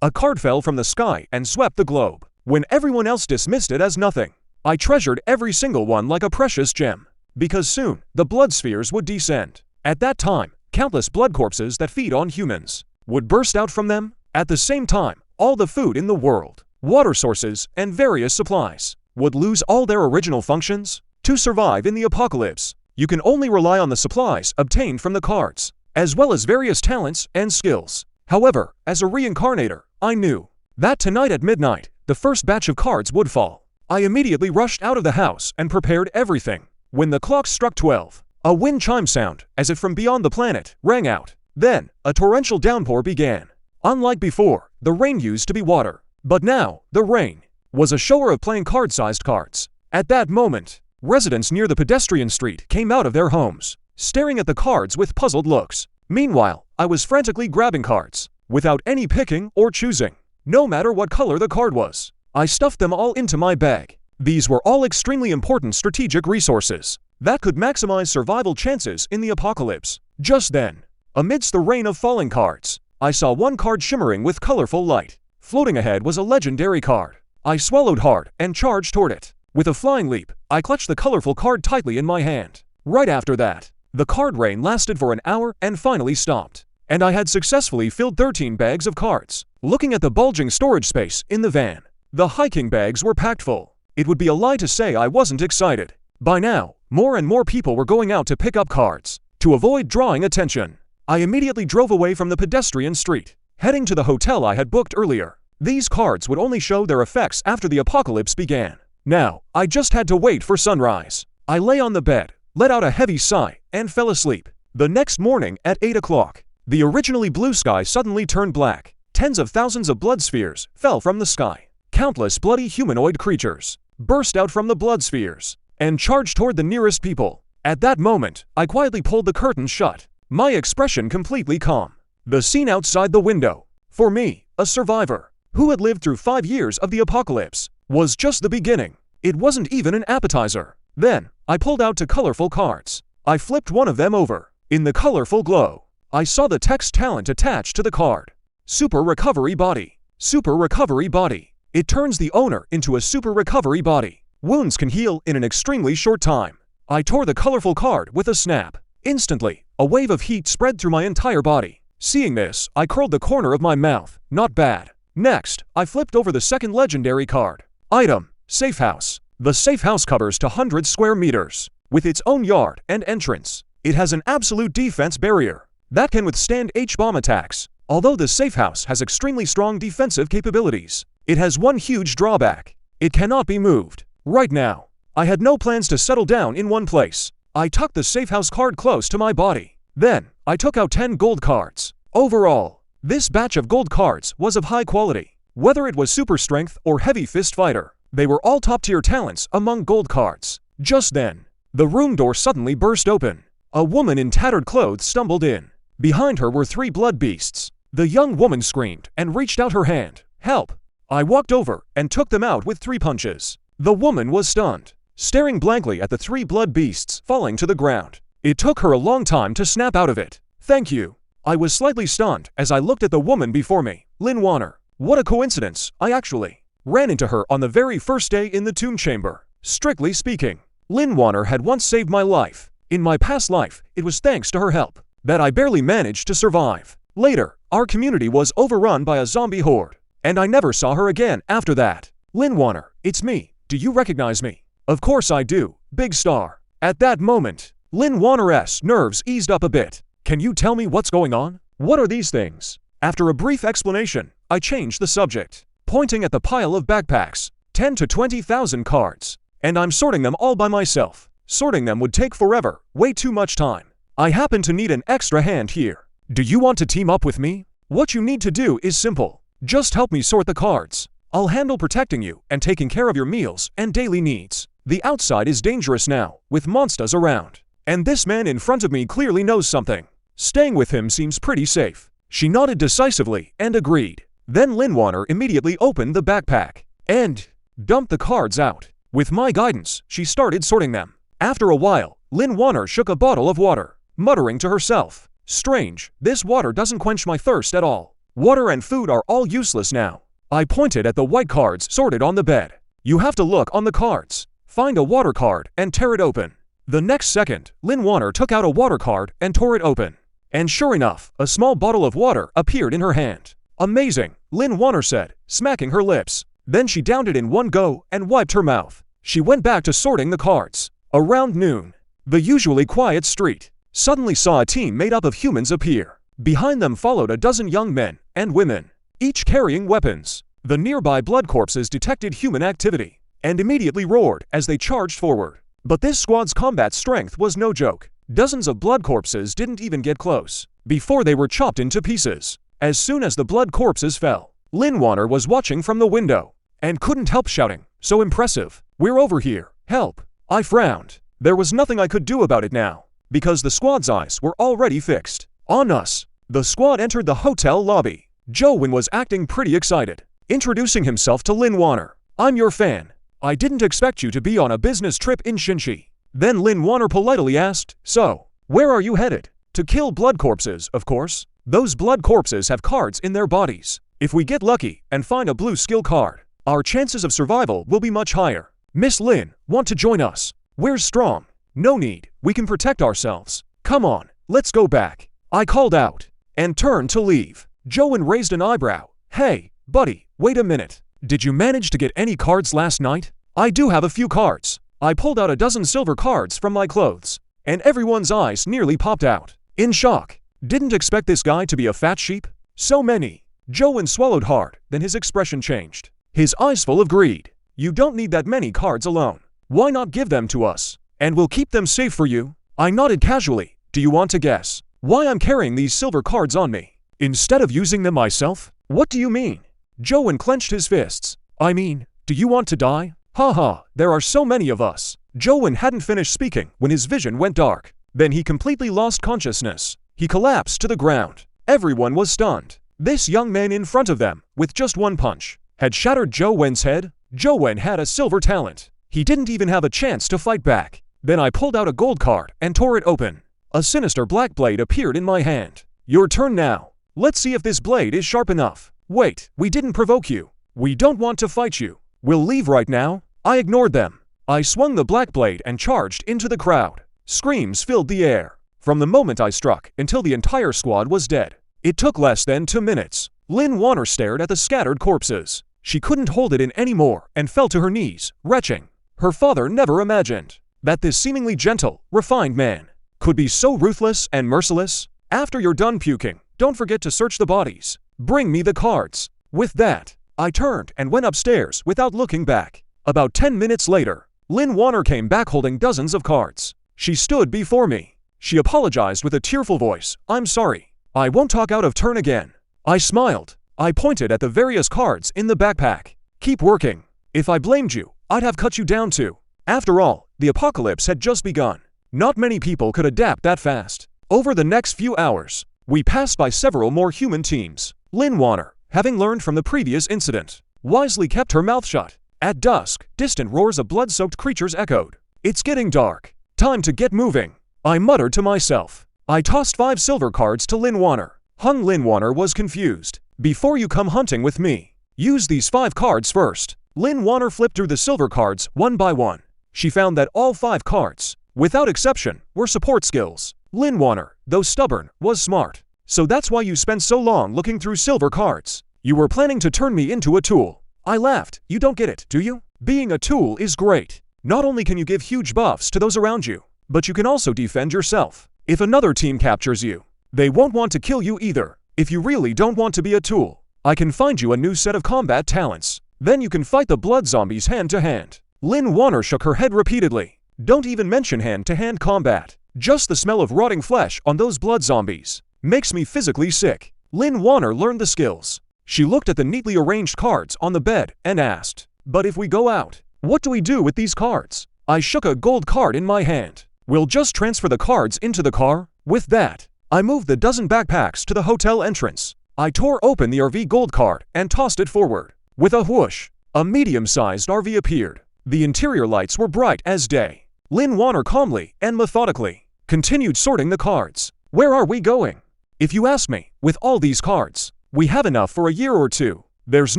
A card fell from the sky and swept the globe, when everyone else dismissed it as nothing. I treasured every single one like a precious gem, because soon the blood spheres would descend. At that time, countless blood corpses that feed on humans would burst out from them. At the same time, all the food in the world, water sources, and various supplies would lose all their original functions. To survive in the apocalypse, you can only rely on the supplies obtained from the cards, as well as various talents and skills. However, as a reincarnator, I knew that tonight at midnight, the first batch of cards would fall. I immediately rushed out of the house and prepared everything. When the clock struck 12, a wind chime sound, as if from beyond the planet, rang out. Then, a torrential downpour began. Unlike before, the rain used to be water, but now, the rain was a shower of playing card-sized cards. At that moment, residents near the pedestrian street came out of their homes, staring at the cards with puzzled looks. Meanwhile, I was frantically grabbing cards, without any picking or choosing. No matter what color the card was, I stuffed them all into my bag. These were all extremely important strategic resources that could maximize survival chances in the apocalypse. Just then, amidst the rain of falling cards, I saw one card shimmering with colorful light. Floating ahead was a legendary card. I swallowed hard and charged toward it. With a flying leap, I clutched the colorful card tightly in my hand. Right after that, the card rain lasted for an hour and finally stopped, and I had successfully filled 13 bags of cards. Looking at the bulging storage space in the van, the hiking bags were packed full. It would be a lie to say I wasn't excited. By now, more and more people were going out to pick up cards. To avoid drawing attention, I immediately drove away from the pedestrian street, heading to the hotel I had booked earlier. These cards would only show their effects after the apocalypse began. Now, I just had to wait for sunrise. I lay on the bed, let out a heavy sigh, and fell asleep. The next morning at 8 o'clock, the originally blue sky suddenly turned black. Tens of thousands of blood spheres fell from the sky. Countless bloody humanoid creatures burst out from the blood spheres and charged toward the nearest people. At that moment, I quietly pulled the curtain shut, my expression completely calm. The scene outside the window, for me, a survivor who had lived through 5 years of the apocalypse, was just the beginning. It wasn't even an appetizer. Then, I pulled out 2 colorful cards. I flipped one of them over. In the colorful glow, I saw the text talent attached to the card. Super Recovery Body. Super Recovery Body. It turns the owner into a super recovery body. Wounds can heal in an extremely short time. I tore the colorful card with a snap. Instantly, a wave of heat spread through my entire body. Seeing this, I curled the corner of my mouth. Not bad. Next, I flipped over the second legendary card. Item: Safe House. The safe house covers 200 square meters, with its own yard and entrance. It has an absolute defense barrier that can withstand H-bomb attacks. Although the safe house has extremely strong defensive capabilities, it has one huge drawback. It cannot be moved. Right now, I had no plans to settle down in one place. I tucked the safe house card close to my body. Then, I took out 10 gold cards. Overall, this batch of gold cards was of high quality. Whether it was super strength or heavy fist fighter, they were all top-tier talents among gold cards. Just then, the room door suddenly burst open. A woman in tattered clothes stumbled in. Behind her were 3 blood beasts. The young woman screamed and reached out her hand. Help! I walked over and took them out with 3 punches. The woman was stunned, staring blankly at the 3 blood beasts falling to the ground. It took her a long time to snap out of it. Thank you. I was slightly stunned as I looked at the woman before me, Lynn Warner. What a coincidence, I actually ran into her on the very first day in the tomb chamber. Strictly speaking, Lynn Warner had once saved my life. In my past life, it was thanks to her help that I barely managed to survive. Later, our community was overrun by a zombie horde, and I never saw her again after that. Lynn Warner, it's me. Do you recognize me? Of course I do, big star. At that moment, Lynn Warner's nerves eased up a bit. Can you tell me what's going on? What are these things? After a brief explanation, I changed the subject, pointing at the pile of backpacks, 10 to 20,000 cards. And I'm sorting them all by myself. Sorting them would take forever, way too much time. I happen to need an extra hand here. Do you want to team up with me? What you need to do is simple. Just help me sort the cards. I'll handle protecting you and taking care of your meals and daily needs. The outside is dangerous now, with monsters around. And this man in front of me clearly knows something. Staying with him seems pretty safe. She nodded decisively and agreed. Then Lynn Warner immediately opened the backpack and dumped the cards out. With my guidance, she started sorting them. After a while, Lynn Warner shook a bottle of water, muttering to herself, "Strange, this water doesn't quench my thirst at all." Water and food are all useless now. I pointed at the white cards sorted on the bed. You have to look on the cards. Find a water card and tear it open. The next second, Lin Warner took out a water card and tore it open. And sure enough, a small bottle of water appeared in her hand. Amazing, Lin Warner said, smacking her lips. Then she downed it in one go and wiped her mouth. She went back to sorting the cards. Around noon, the usually quiet street suddenly saw a team made up of humans appear. Behind them followed a dozen young men and women, each carrying weapons. The nearby blood corpses detected human activity and immediately roared as they charged forward. But this squad's combat strength was no joke. Dozens of blood corpses didn't even get close before they were chopped into pieces. As soon as the blood corpses fell, Lin Warner was watching from the window and couldn't help shouting, "So impressive! We're over here! Help!" I frowned. There was nothing I could do about it now, because the squad's eyes were already fixed on us. The squad entered the hotel lobby. Joe was acting pretty excited, introducing himself to Lin Warner. "I'm your fan. I didn't expect you to be on a business trip in Shinchi." Then Lin Warner politely asked, "So, where are you headed?" "To kill blood corpses, of course. Those blood corpses have cards in their bodies. If we get lucky and find a blue skill card, our chances of survival will be much higher." "Miss Lin, want to join us? We're strong." "No need, we can protect ourselves. Come on, let's go back," I called out, and turned to leave. Joan raised an eyebrow. "Hey, buddy, wait a minute. Did you manage to get any cards last night?" "I do have a few cards." I pulled out a dozen silver cards from my clothes, and everyone's eyes nearly popped out in shock. Didn't expect this guy to be a fat sheep. So many. Joan swallowed hard, then his expression changed. His eyes full of greed. "You don't need that many cards alone. Why not give them to us, and we'll keep them safe for you?" I nodded casually. "Do you want to guess why I'm carrying these silver cards on me, instead of using them myself?" "What do you mean?" Joan clenched his fists. "I mean, do you want to die?" "Haha, there are so many of us." Joan hadn't finished speaking when his vision went dark. Then he completely lost consciousness. He collapsed to the ground. Everyone was stunned. This young man in front of them, with just one punch, had shattered Joan's head. Joan had a silver talent. He didn't even have a chance to fight back. Then I pulled out a gold card and tore it open. A sinister black blade appeared in my hand. "Your turn now. Let's see if this blade is sharp enough." "Wait, we didn't provoke you. We don't want to fight you. We'll leave right now." I ignored them. I swung the black blade and charged into the crowd. Screams filled the air. From the moment I struck until the entire squad was dead, it took less than 2 minutes. Lin Warner stared at the scattered corpses. She couldn't hold it in anymore and fell to her knees, retching. Her father never imagined that this seemingly gentle, refined man could be so ruthless and merciless. "After you're done puking, don't forget to search the bodies. Bring me the cards." With that, I turned and went upstairs without looking back. About 10 minutes later, Lin Warner came back holding dozens of cards. She stood before me. She apologized with a tearful voice. "I'm sorry. I won't talk out of turn again." I smiled. I pointed at the various cards in the backpack. "Keep working. If I blamed you, I'd have cut you down too." After all, the apocalypse had just begun. Not many people could adapt that fast. Over the next few hours, we passed by several more human teams. Lin Warner, having learned from the previous incident, wisely kept her mouth shut. At dusk, distant roars of blood-soaked creatures echoed. "It's getting dark. Time to get moving," I muttered to myself. I tossed 5 silver cards to Lin Warner. Lin Warner was confused. "Before you come hunting with me, use these 5 cards first." Lin Warner flipped through the silver cards one by one. She found that all 5 cards, without exception, were support skills. Lin Warner, though stubborn, was smart. "So that's why you spent so long looking through silver cards. You were planning to turn me into a tool." I laughed. "You don't get it, do you? Being a tool is great. Not only can you give huge buffs to those around you, but you can also defend yourself. If another team captures you, they won't want to kill you either. If you really don't want to be a tool, I can find you a new set of combat talents. Then you can fight the blood zombies hand to hand." Lin Warner shook her head repeatedly. "Don't even mention hand-to-hand combat. Just the smell of rotting flesh on those blood zombies makes me physically sick." Lin Warner learned the skills. She looked at the neatly arranged cards on the bed and asked, "But if we go out, what do we do with these cards?" I shook a gold card in my hand. "We'll just transfer the cards into the car." With that, I moved the dozen backpacks to the hotel entrance. I tore open the RV gold card and tossed it forward. With a whoosh, a medium-sized RV appeared. The interior lights were bright as day. Lin Warner calmly and methodically continued sorting the cards. "Where are we going?" "If you ask me, with all these cards, We have enough for a year or two. There's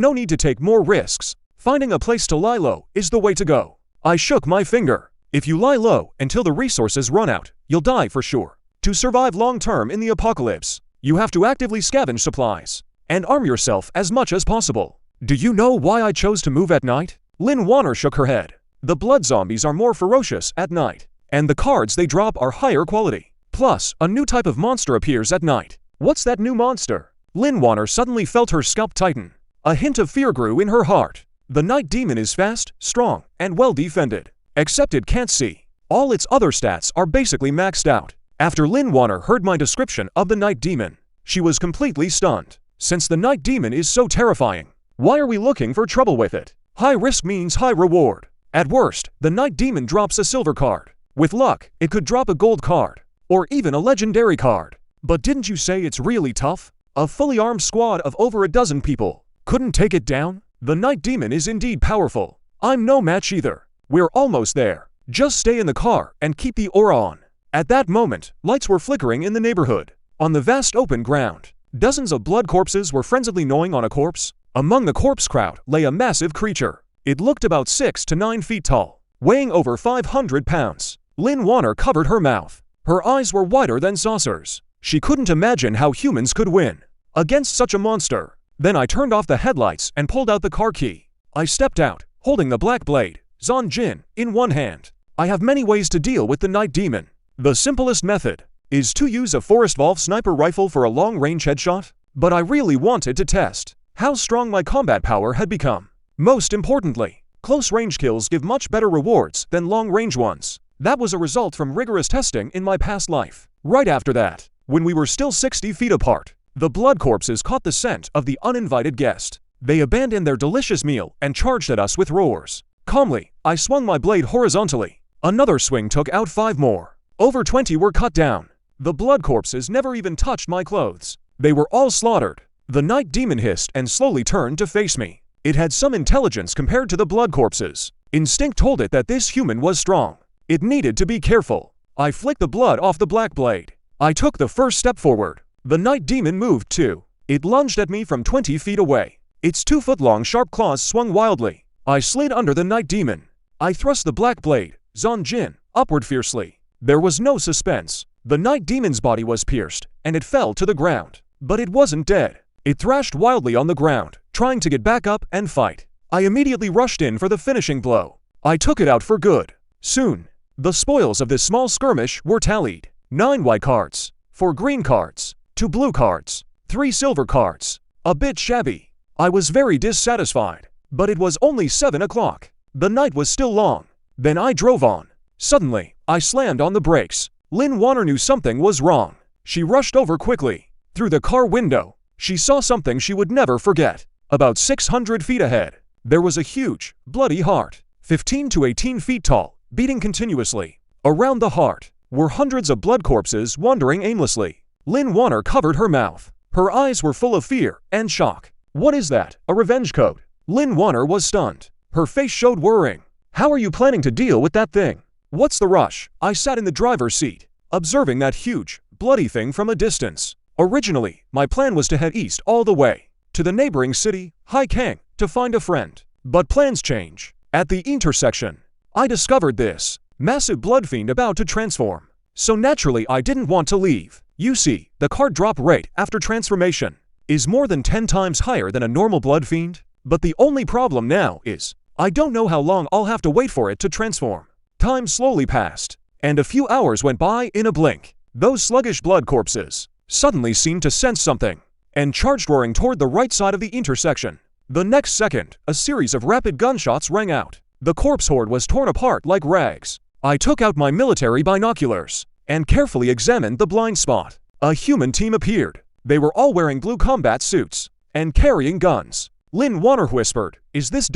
no need to take more risks. Finding a place to lie low is the way to go. I shook my finger. If you lie low until the resources run out, you'll die for sure. To survive long-term in the apocalypse, you have to actively scavenge supplies and arm yourself as much as possible. Do you know why I chose to move at night? Lin Wanner shook her head. The blood zombies are more ferocious at night, and the cards they drop are higher quality. Plus, a new type of monster appears at night. What's that new monster? Lin Wanner suddenly felt her scalp tighten. A hint of fear grew in her heart. The night demon is fast, strong, and well defended. Except it can't see. All its other stats are basically maxed out. After Lin Wanner heard my description of the night demon, she was completely stunned. Since the night demon is so terrifying, why are we looking for trouble with it? High risk means high reward. At worst, the night demon drops a silver card. With luck, it could drop a gold card, or even a legendary card. But didn't you say it's really tough? A fully armed squad of over a dozen people couldn't take it down? The night demon is indeed powerful. I'm no match either. We're almost there. Just stay in the car and keep the aura on. At that moment, lights were flickering in the neighborhood. On the vast open ground, dozens of blood corpses were frenziedly gnawing on a corpse. Among the corpse crowd lay a massive creature. It looked about 6 to 9 feet tall, weighing over 500 pounds. Lin Wanner covered her mouth. Her eyes were wider than saucers. She couldn't imagine how humans could win against such a monster. Then I turned off the headlights and pulled out the car key. I stepped out, holding the black blade, Zonjin, in one hand. I have many ways to deal with the night demon. The simplest method is to use a Forest Valve sniper rifle for a long-range headshot. But I really wanted to test how strong my combat power had become. Most importantly, close-range kills give much better rewards than long-range ones. That was a result from rigorous testing in my past life. Right after that, when we were still 60 feet apart, the blood corpses caught the scent of the uninvited guest. They abandoned their delicious meal and charged at us with roars. Calmly, I swung my blade horizontally. Another swing took out 5 more. Over 20 were cut down. The blood corpses never even touched my clothes. They were all slaughtered. The night demon hissed and slowly turned to face me. It had some intelligence compared to the blood corpses. Instinct told it that this human was strong. It needed to be careful. I flicked the blood off the black blade. I took the first step forward. The night demon moved too. It lunged at me from 20 feet away. Its 2-foot-long sharp claws swung wildly. I slid under the night demon. I thrust the black blade, Zonjin, upward fiercely. There was no suspense. The night demon's body was pierced, and it fell to the ground. But it wasn't dead. It thrashed wildly on the ground, trying to get back up and fight. I immediately rushed in for the finishing blow. I took it out for good. Soon, the spoils of this small skirmish were tallied. 9 white cards, 4 green cards, 2 blue cards, 3 silver cards. A bit shabby. I was very dissatisfied. But it was only 7 o'clock. The night was still long. Then I drove on. Suddenly, I slammed on the brakes. Lin Wanner knew something was wrong. She rushed over quickly. Through the car window, she saw something she would never forget. About 600 feet ahead, there was a huge, bloody heart, 15 to 18 feet tall, beating continuously. Around the heart were hundreds of blood corpses wandering aimlessly. Lin Wanner covered her mouth. Her eyes were full of fear and shock. What is that? A revenge code? Lin Wanner was stunned. Her face showed worrying. How are you planning to deal with that thing? What's the rush? I sat in the driver's seat, observing that huge, bloody thing from a distance. Originally, my plan was to head east all the way to the neighboring city, Haikang, to find a friend. But plans change. At the intersection, I discovered this massive blood fiend about to transform. So naturally, I didn't want to leave. You see, the card drop rate after transformation is more than 10 times higher than a normal blood fiend. But the only problem now is, I don't know how long I'll have to wait for it to transform. Time slowly passed, and a few hours went by in a blink. Those sluggish blood corpses suddenly seemed to sense something, and charged roaring toward the right side of the intersection. The next second, a series of rapid gunshots rang out. The corpse horde was torn apart like rags. I took out my military binoculars, and carefully examined the blind spot. A human team appeared. They were all wearing blue combat suits, and carrying guns. Lin Wanner whispered, "Is this ...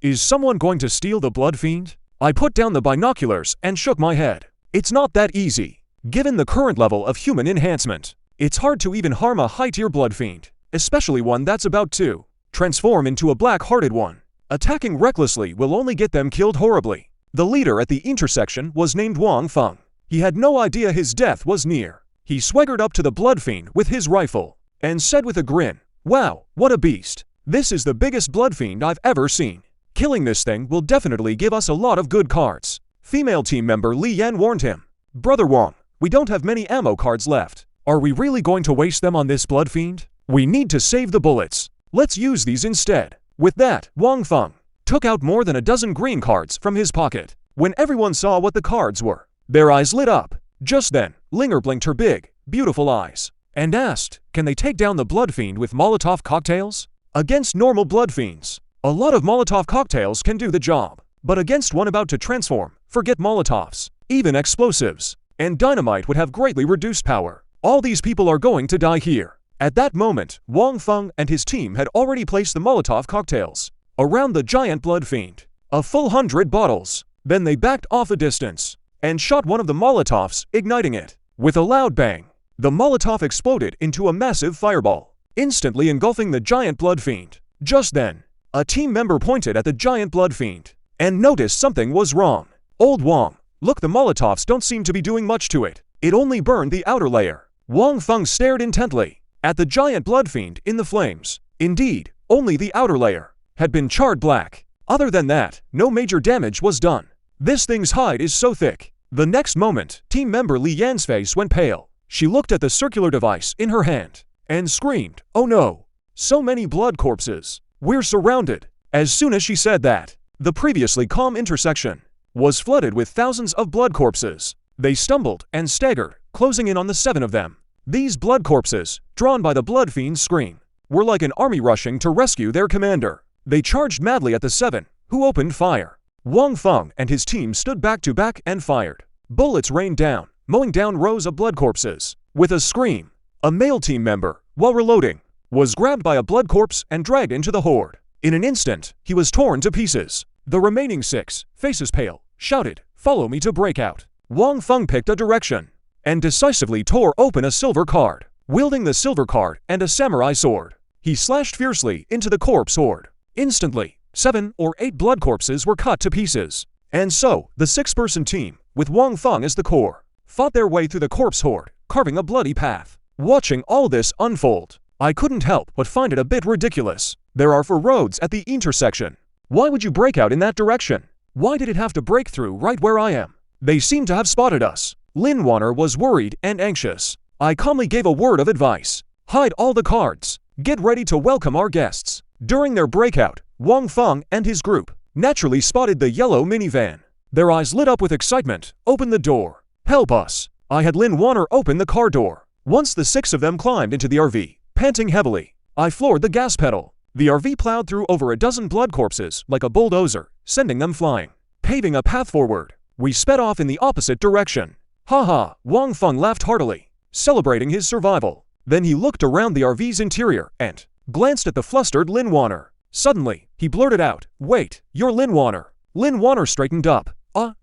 Is someone going to steal the blood fiend?" I put down the binoculars and shook my head. It's not that easy. Given the current level of human enhancement, it's hard to even harm a high-tier blood fiend, especially one that's about to transform into a black-hearted one. Attacking recklessly will only get them killed horribly. The leader at the intersection was named Wang Feng. He had no idea his death was near. He swaggered up to the blood fiend with his rifle and said with a grin, "Wow, what a beast. This is the biggest blood fiend I've ever seen. Killing this thing will definitely give us a lot of good cards." Female team member Li Yan warned him, "Brother Wong, we don't have many ammo cards left. Are we really going to waste them on this blood fiend? We need to save the bullets. Let's use these instead." With that, Wang Feng took out more than a dozen green cards from his pocket. When everyone saw what the cards were, their eyes lit up. Just then, Linger blinked her big, beautiful eyes and asked, "Can they take down the blood fiend with Molotov cocktails?" Against normal blood fiends, a lot of Molotov cocktails can do the job. But against one about to transform, forget Molotovs. Even explosives and dynamite would have greatly reduced power. All these people are going to die here. At that moment, Wang Feng and his team had already placed the Molotov cocktails around the giant blood fiend. A full 100 bottles. Then they backed off a distance and shot one of the Molotovs, igniting it. With a loud bang, the Molotov exploded into a massive fireball, instantly engulfing the giant blood fiend. Just then, a team member pointed at the giant blood fiend and noticed something was wrong. "Old Wang, look, the Molotovs don't seem to be doing much to it. It only burned the outer layer." Wang Feng stared intently at the giant blood fiend in the flames. Indeed, only the outer layer had been charred black. Other than that, no major damage was done. This thing's hide is so thick. The next moment, team member Li Yan's face went pale. She looked at the circular device in her hand and screamed, "Oh no! So many blood corpses! We're surrounded!" As soon as she said that, the previously calm intersection was flooded with thousands of blood corpses. They stumbled and staggered, closing in on the 7 of them. These blood corpses, drawn by the blood fiend's scream, were like an army rushing to rescue their commander. They charged madly at the 7, who opened fire. Wang Feng and his team stood back to back and fired. Bullets rained down, mowing down rows of blood corpses. With a scream, a male team member, while reloading, was grabbed by a blood corpse and dragged into the horde. In an instant, he was torn to pieces. The remaining 6, faces pale, shouted, "Follow me to breakout." Wang Feng picked a direction and decisively tore open a silver card. Wielding the silver card and a samurai sword, he slashed fiercely into the corpse horde. Instantly, 7 or 8 blood corpses were cut to pieces. And so, the 6-person team, with Wang Feng as the core, fought their way through the corpse horde, carving a bloody path. Watching all this unfold, I couldn't help but find it a bit ridiculous. There are 4 roads at the intersection. Why would you break out in that direction? Why did it have to break through right where I am? They seem to have spotted us. Lin Wanner was worried and anxious. I calmly gave a word of advice. Hide all the cards. Get ready to welcome our guests. During their breakout, Wang Feng and his group naturally spotted the yellow minivan. Their eyes lit up with excitement. "Open the door. Help us." I had Lin Wanner open the car door. Once the 6 of them climbed into the RV, panting heavily, I floored the gas pedal. The RV plowed through over a dozen blood corpses like a bulldozer, sending them flying. Paving a path forward, we sped off in the opposite direction. "Ha!" Wang Feng laughed heartily, celebrating his survival. Then he looked around the RV's interior and glanced at the flustered Lin Wanner. Suddenly, he blurted out, "Wait, you're Lin Wanner." Lin Wanner straightened up.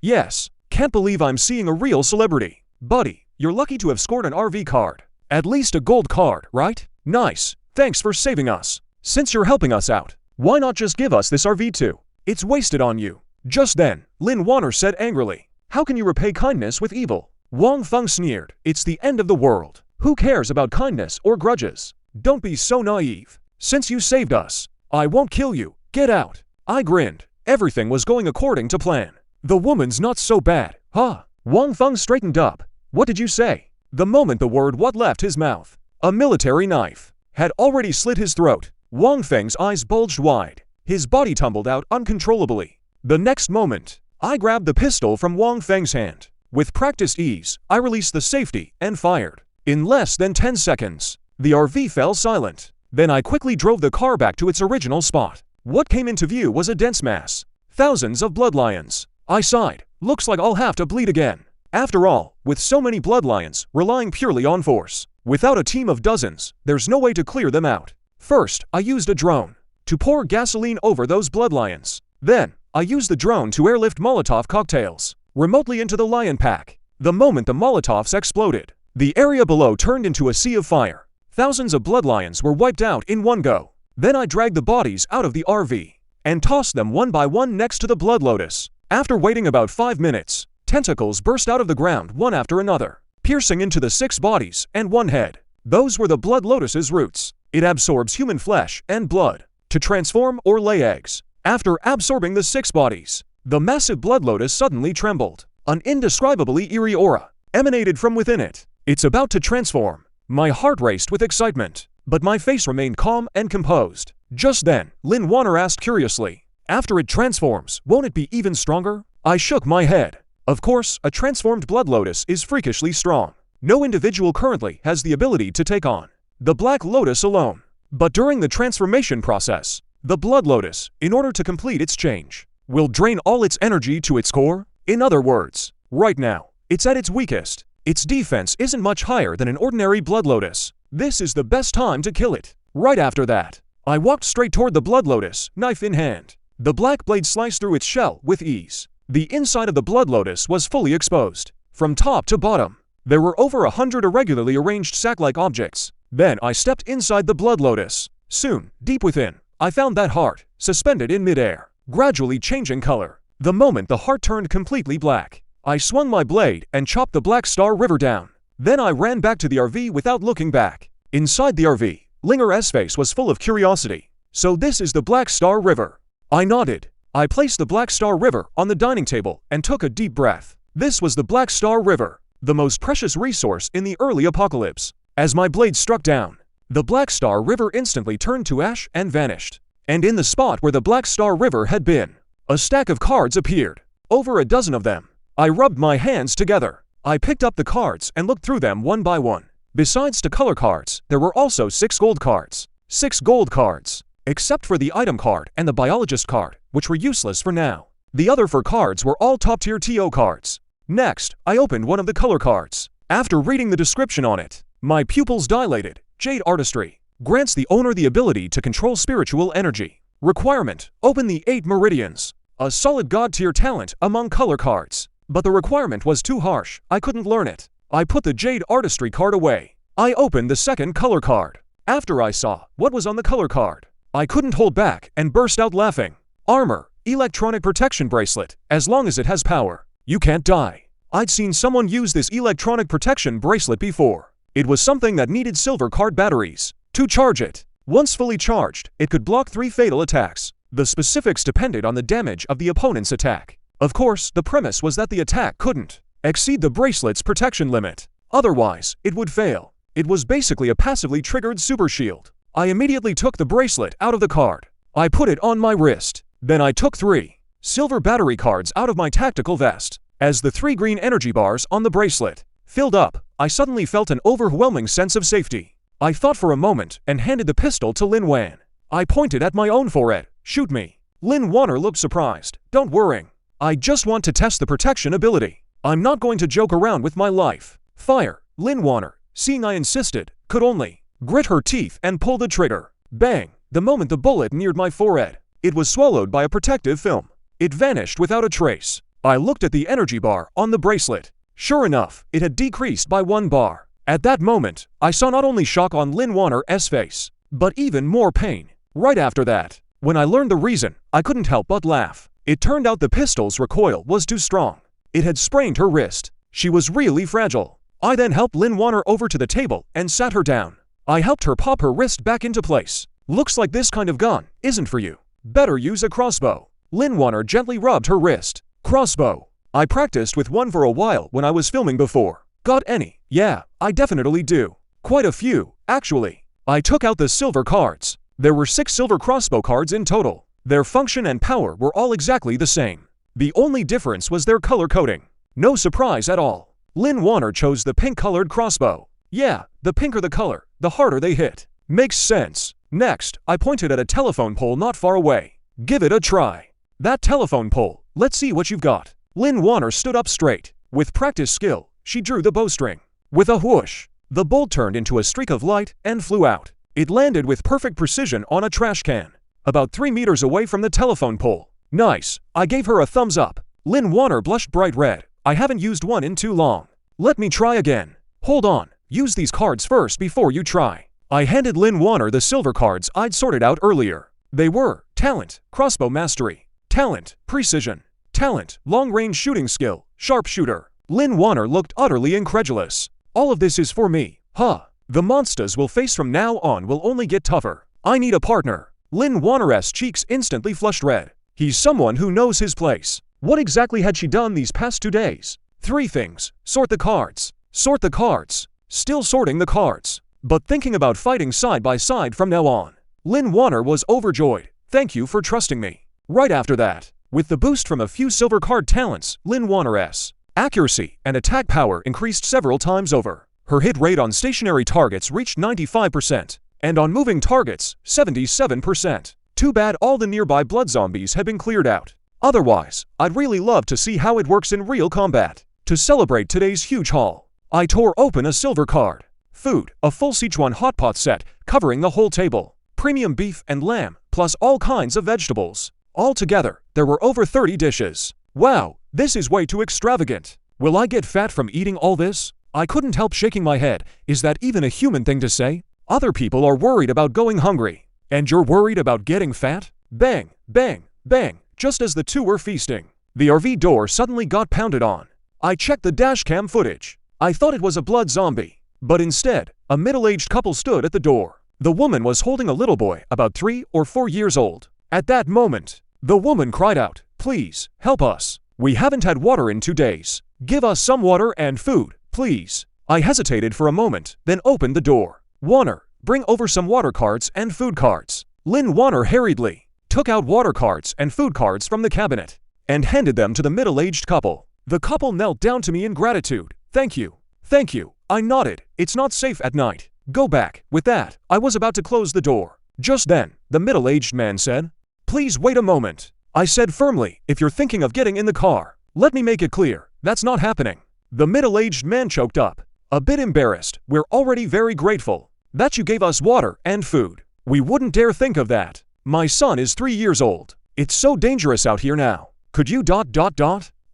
Yes. Can't believe I'm seeing a real celebrity." "Buddy, you're lucky to have scored an RV card. At least a gold card, right?" "Nice. Thanks for saving us. Since you're helping us out, why not just give us this RV too? It's wasted on you." Just then, Lin Wanner said angrily, "How can you repay kindness with evil?" Wang Feng sneered, "It's the end of the world. Who cares about kindness or grudges? Don't be so naive. Since you saved us, I won't kill you. Get out." I grinned. Everything was going according to plan. "The woman's not so bad, huh?" Wang Feng straightened up. "What did you say?" The moment the word "what" left his mouth, a military knife had already slit his throat. Wang Feng's eyes bulged wide. His body tumbled out uncontrollably. The next moment, I grabbed the pistol from Wang Feng's hand. With practiced ease, I released the safety and fired. In less than 10 seconds, the RV fell silent. Then I quickly drove the car back to its original spot. What came into view was a dense mass. Thousands of blood lions. I sighed. Looks like I'll have to bleed again. After all, with so many blood lions relying purely on force, without a team of dozens, there's no way to clear them out. First, I used a drone to pour gasoline over those blood lions. Then, I used the drone to airlift Molotov cocktails remotely into the lion pack. The moment the Molotovs exploded, the area below turned into a sea of fire. Thousands of blood lions were wiped out in one go. Then I dragged the bodies out of the RV and tossed them one by one next to the blood lotus. After waiting about 5 minutes, tentacles burst out of the ground one after another, piercing into the 6 bodies and 1 head. Those were the blood lotus's roots. It absorbs human flesh and blood to transform or lay eggs. After absorbing the 6 bodies, the massive blood lotus suddenly trembled. An indescribably eerie aura emanated from within it. It's about to transform. My heart raced with excitement, but my face remained calm and composed. Just then, Lin Warner asked curiously, "After it transforms, won't it be even stronger?" I shook my head. Of course, a transformed blood lotus is freakishly strong. No individual currently has the ability to take on the black lotus alone. But during the transformation process, the blood lotus, in order to complete its change, will drain all its energy to its core. In other words, right now, it's at its weakest. Its defense isn't much higher than an ordinary blood lotus. This is the best time to kill it. Right after that, I walked straight toward the blood lotus, knife in hand. The black blade sliced through its shell with ease. The inside of the blood lotus was fully exposed. From top to bottom, there were over 100 irregularly arranged sack-like objects. Then I stepped inside the blood lotus. Soon, deep within, I found that heart, suspended in midair, gradually changing color. The moment the heart turned completely black, I swung my blade and chopped the Black Star River down. Then I ran back to the RV without looking back. Inside the RV, Linger's face was full of curiosity. "So this is the Black Star River?" I nodded. I placed the Black Star River on the dining table and took a deep breath. This was the Black Star River, the most precious resource in the early apocalypse. As my blade struck down, the Black Star River instantly turned to ash and vanished. And in the spot where the Black Star River had been, a stack of cards appeared. Over a dozen of them. I rubbed my hands together. I picked up the cards and looked through them one by one. Besides the color cards, there were also 6 gold cards. 6 gold cards. Except for the item card and the biologist card, which were useless for now. The other 4 cards were all top-tier TO cards. Next, I opened one of the color cards. After reading the description on it, my pupils dilated. Jade artistry. Grants the owner the ability to control spiritual energy. Requirement: open the 8 meridians. A solid god-tier talent among color cards. But the requirement was too harsh. I couldn't learn it. I put the Jade artistry card away. I opened the second color card. After I saw what was on the color card, I couldn't hold back and burst out laughing. Armor, electronic protection bracelet. As long as it has power, you can't die. I'd seen someone use this electronic protection bracelet before. It was something that needed silver card batteries to charge it. Once fully charged, it could block 3 fatal attacks. The specifics depended on the damage of the opponent's attack. Of course, the premise was that the attack couldn't exceed the bracelet's protection limit. Otherwise, it would fail. It was basically a passively triggered super shield. I immediately took the bracelet out of the card. I put it on my wrist. Then I took 3 silver battery cards out of my tactical vest. As the 3 green energy bars on the bracelet filled up, I suddenly felt an overwhelming sense of safety. I thought for a moment and handed the pistol to Lin Wan. I pointed at my own forehead. "Shoot me." Lin Warner looked surprised. "Don't worry. I just want to test the protection ability. I'm not going to joke around with my life." "Fire." Lin Warner, seeing I insisted, could only grit her teeth and pull the trigger. Bang! The moment the bullet neared my forehead, it was swallowed by a protective film. It vanished without a trace. I looked at the energy bar on the bracelet. Sure enough, it had decreased by 1 bar. At that moment, I saw not only shock on Lin Warner's face, but even more pain. Right after that, when I learned the reason, I couldn't help but laugh. It turned out the pistol's recoil was too strong. It had sprained her wrist. She was really fragile. I then helped Lin Warner over to the table and sat her down. I helped her pop her wrist back into place. "Looks like this kind of gun isn't for you. Better use a crossbow." Lin Warner gently rubbed her wrist. "Crossbow. I practiced with one for a while when I was filming before." "Got any?" "Yeah, I definitely do. Quite a few, actually." I took out the silver cards. There were 6 silver crossbow cards in total. Their function and power were all exactly the same. The only difference was their color coding. No surprise at all. Lin Warner chose the pink-colored crossbow. Yeah, the pinker the color, the harder they hit. Makes sense. Next, I pointed at a telephone pole not far away. "Give it a try." "That telephone pole, let's see what you've got." Lin Warner stood up straight. With practice skill, she drew the bowstring. With a whoosh, the bolt turned into a streak of light and flew out. It landed with perfect precision on a trash can, about 3 meters away from the telephone pole. "Nice." I gave her a thumbs up. Lin Warner blushed bright red. "I haven't used one in too long. Let me try again." "Hold on. Use these cards first before you try." I handed Lin Warner the silver cards I'd sorted out earlier. They were Talent, Crossbow Mastery. Talent, Precision. Talent, Long-Range Shooting Skill, Sharpshooter. Lin Warner looked utterly incredulous. "All of this is for me, huh?" The monsters we'll face from now on will only get tougher. I need a partner. Lin Wanner's cheeks instantly flushed red. He's someone who knows his place. What exactly had she done these past 2 days? 3 things. Sort the cards. Sort the cards. Still sorting the cards. But thinking about fighting side by side from now on. Lin Wanner was overjoyed. Thank you for trusting me. Right after that, with the boost from a few silver card talents, Lin Wanner's accuracy and attack power increased several times over. Her hit rate on stationary targets reached 95%, and on moving targets, 77%. Too bad all the nearby blood zombies had been cleared out. Otherwise, I'd really love to see how it works in real combat. To celebrate today's huge haul, I tore open a silver card. Food, a full Sichuan hot pot set covering the whole table. Premium beef and lamb, plus all kinds of vegetables. Altogether, there were over 30 dishes. Wow, this is way too extravagant. Will I get fat from eating all this? I couldn't help shaking my head. Is that even a human thing to say? Other people are worried about going hungry. And you're worried about getting fat? Bang, bang, bang, just as the two were feasting. The RV door suddenly got pounded on. I checked the dashcam footage. I thought it was a blood zombie. But instead, a middle-aged couple stood at the door. The woman was holding a little boy about 3 or 4 years old. At that moment, the woman cried out, "Please, help us. We haven't had water in 2 days. Give us some water and food, please." I hesitated for a moment, then opened the door. "Wanner, bring over some water cards and food cards." Lin Wanner hurriedly took out water cards and food cards from the cabinet and handed them to the middle-aged couple. The couple knelt down to me in gratitude. "Thank you. Thank you." I nodded. "It's not safe at night. Go back." With that, I was about to close the door. Just then, the middle-aged man said, "Please wait a moment." I said firmly, "If you're thinking of getting in the car, let me make it clear, that's not happening." The middle-aged man choked up. "A bit embarrassed. We're already very grateful that you gave us water and food. We wouldn't dare think of that. My son is 3 years old. It's so dangerous out here now. Could you ...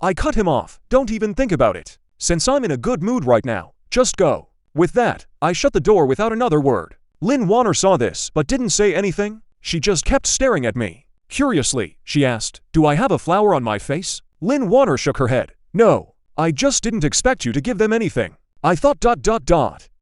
I cut him off. "Don't even think about it. Since I'm in a good mood right now, just go." With that, I shut the door without another word. Lin Wanner saw this but didn't say anything. She just kept staring at me. Curiously, she asked, "Do I have a flower on my face?" Lin Wanner shook her head. "No, I just didn't expect you to give them anything. I thought ...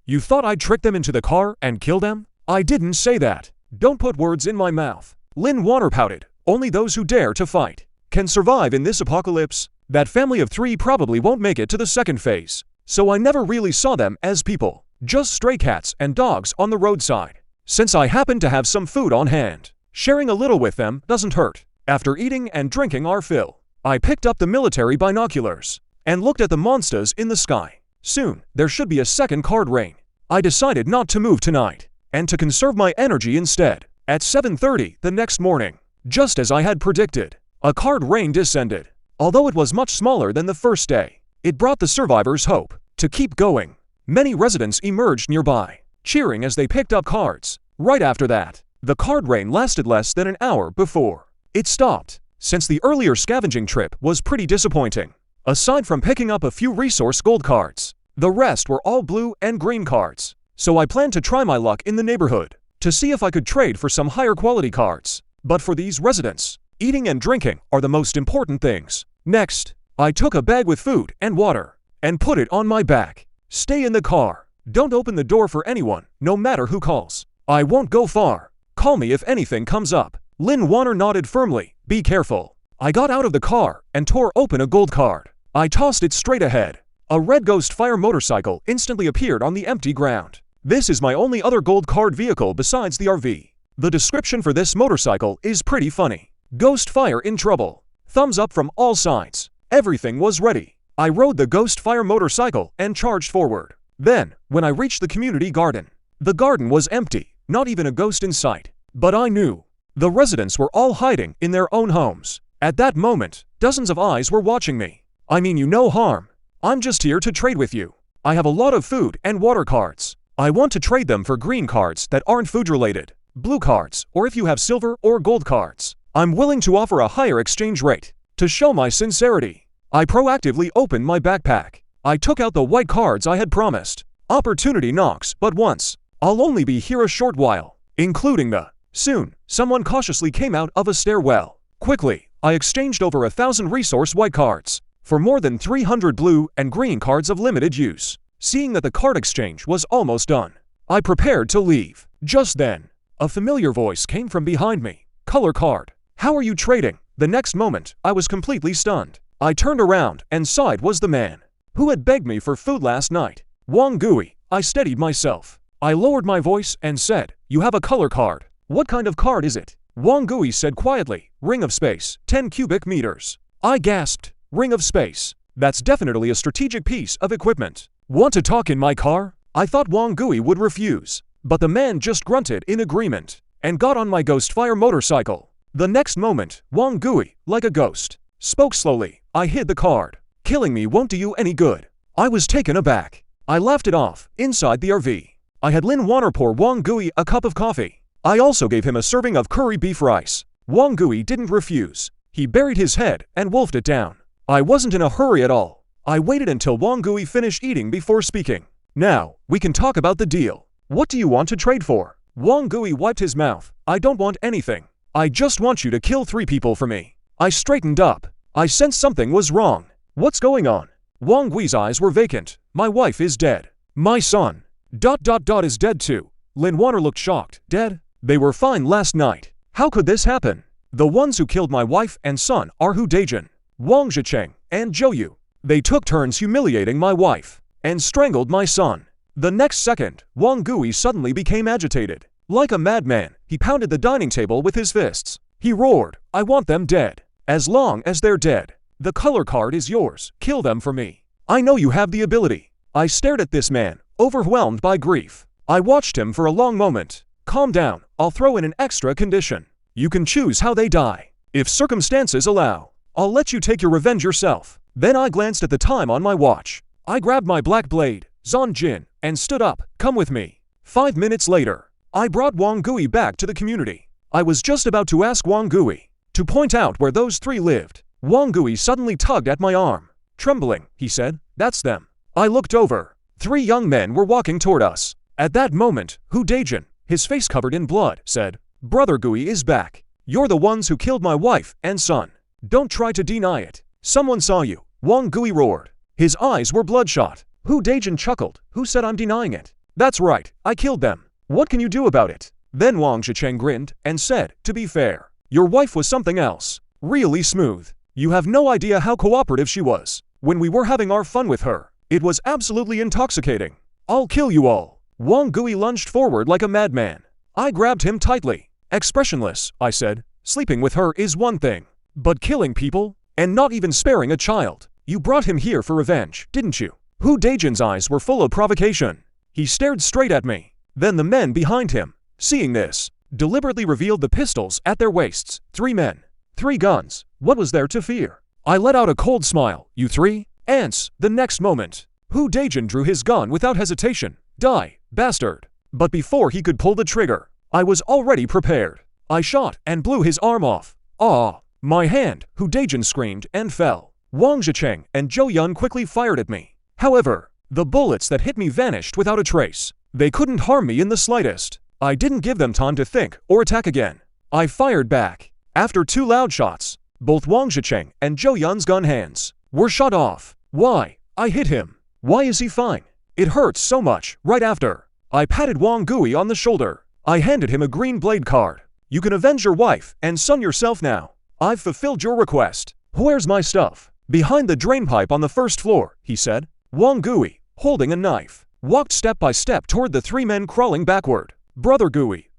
You thought I'd trick them into the car and kill them?" "I didn't say that. Don't put words in my mouth." Lin Wanner pouted. "Only those who dare to fight can survive in this apocalypse. That family of 3 probably won't make it to the second phase. So I never really saw them as people, just stray cats and dogs on the roadside. Since I happened to have some food on hand, sharing a little with them doesn't hurt." After eating and drinking our fill, I picked up the military binoculars and looked at the monsters in the sky. Soon, there should be a second card rain. I decided not to move tonight and to conserve my energy instead. At 7:30 the next morning, just as I had predicted, a card rain descended. Although it was much smaller than the first day, it brought the survivors hope to keep going. Many residents emerged nearby, cheering as they picked up cards. Right after that, the card rain lasted less than an hour before it stopped, since the earlier scavenging trip was pretty disappointing. Aside from picking up a few resource gold cards, the rest were all blue and green cards. So I planned to try my luck in the neighborhood to see if I could trade for some higher quality cards. But for these residents, eating and drinking are the most important things. Next, I took a bag with food and water and put it on my back. "Stay in the car. Don't open the door for anyone, no matter who calls. I won't go far. Call me if anything comes up." Lin Wanner nodded firmly. "Be careful." I got out of the car and tore open a gold card. I tossed it straight ahead. A red Ghost Fire motorcycle instantly appeared on the empty ground. This is my only other gold card vehicle besides the RV. The description for this motorcycle is pretty funny. "Ghost Fire in trouble. Thumbs up from all sides." Everything was ready. I rode the Ghost Fire motorcycle and charged forward. Then, when I reached the community garden, the garden was empty, not even a ghost in sight. But I knew the residents were all hiding in their own homes. At that moment, dozens of eyes were watching me. "I mean you no harm. I'm just here to trade with you. I have a lot of food and water cards. I want to trade them for green cards that aren't food related, blue cards, or if you have silver or gold cards. I'm willing to offer a higher exchange rate." To show my sincerity, I proactively opened my backpack. I took out the white cards I had promised. Opportunity knocks but once. I'll only be here a short while, including the... Soon, someone cautiously came out of a stairwell. Quickly, I exchanged over 1,000 resource white cards for more than 300 blue and green cards of limited use. Seeing that the card exchange was almost done, I prepared to leave. Just then, a familiar voice came from behind me. Color card. How are you trading? The next moment, I was completely stunned. I turned around and saw it was the man who had begged me for food last night. Wang Gui. I steadied myself. I lowered my voice and said, "You have a color card. What kind of card is it?" Wang Gui said quietly, "Ring of space, 10 cubic meters." I gasped, "Ring of space? That's definitely a strategic piece of equipment. Want to talk in my car?" I thought Wang Gui would refuse, but the man just grunted in agreement and got on my Ghostfire motorcycle. The next moment, Wang Gui, like a ghost, spoke slowly. "I hid the card. Killing me won't do you any good." I was taken aback. I laughed it off. Inside the RV, I had Lin Wanner pour Wang Gui a cup of coffee. I also gave him a serving of curry beef rice. Wang Gui didn't refuse. He buried his head and wolfed it down. I wasn't in a hurry at all. I waited until Wang Gui finished eating before speaking. "Now, we can talk about the deal. What do you want to trade for?" Wang Gui wiped his mouth. "I don't want anything. I just want you to kill 3 people for me." I straightened up. I sensed something was wrong. "What's going on?" Wang Gui's eyes were vacant. "My wife is dead. My son... is dead too." Lin Wanner looked shocked. "Dead? They were fine last night. How could this happen?" "The ones who killed my wife and son are Hu Dejin, Wang Zhicheng, and Zhou Yu. They took turns humiliating my wife and strangled my son." The next second, Wang Gui suddenly became agitated. Like a madman, he pounded the dining table with his fists. He roared, "I want them dead. As long as they're dead, the color card is yours. Kill them for me. I know you have the ability." I stared at this man, overwhelmed by grief. I watched him for a long moment. "Calm down, I'll throw in an extra condition. You can choose how they die. If circumstances allow, I'll let you take your revenge yourself." Then I glanced at the time on my watch. I grabbed my black blade, Zan Jin, and stood up. "Come with me." 5 minutes later, I brought Wang Gui back to the community. I was just about to ask Wang Gui to point out where those 3 lived. Wang Gui suddenly tugged at my arm. Trembling, he said, "That's them." I looked over. 3 young men were walking toward us. At that moment, Hu Dejin, his face covered in blood, said, "Brother Gui is back. You're the ones who killed my wife and son. Don't try to deny it. Someone saw you." Wang Gui roared. His eyes were bloodshot. Hu Dejin chuckled. "Who said I'm denying it? That's right, I killed them. What can you do about it?" Then Wang Zhicheng grinned and said, "To be fair, your wife was something else. Really smooth. You have no idea how cooperative she was. When we were having our fun with her, it was absolutely intoxicating. I'll kill you all." Wang Gui lunged forward like a madman. I grabbed him tightly. "Expressionless," I said. "Sleeping with her is one thing, but killing people, and not even sparing a child. You brought him here for revenge, didn't you?" Hu Dejin's eyes were full of provocation. He stared straight at me. Then the men behind him, seeing this, deliberately revealed the pistols at their waists. 3 men. 3 guns. What was there to fear? I let out a cold smile. "You 3 ants." The next moment, Hu Dejin drew his gun without hesitation. "Die, bastard." But before he could pull the trigger, I was already prepared. I shot and blew his arm off. "Ah!" My hand, Hu Dejin screamed and fell. Wang Zhicheng and Zhou Yun quickly fired at me. However, the bullets that hit me vanished without a trace. They couldn't harm me in the slightest. I didn't give them time to think or attack again. I fired back. After 2 loud shots, both Wang Zhicheng and Zhou Yun's gun hands were shot off. "Why? I hit him. Why is he fine? It hurts so much." Right after, I patted Wang Gui on the shoulder. I handed him a green blade card. "You can avenge your wife and son yourself now. I've fulfilled your request." "Where's my stuff?" "Behind the drain pipe on the 1st floor," he said. Wang Gui, holding a knife, walked step by step toward the 3 men crawling backward. Brother Gui,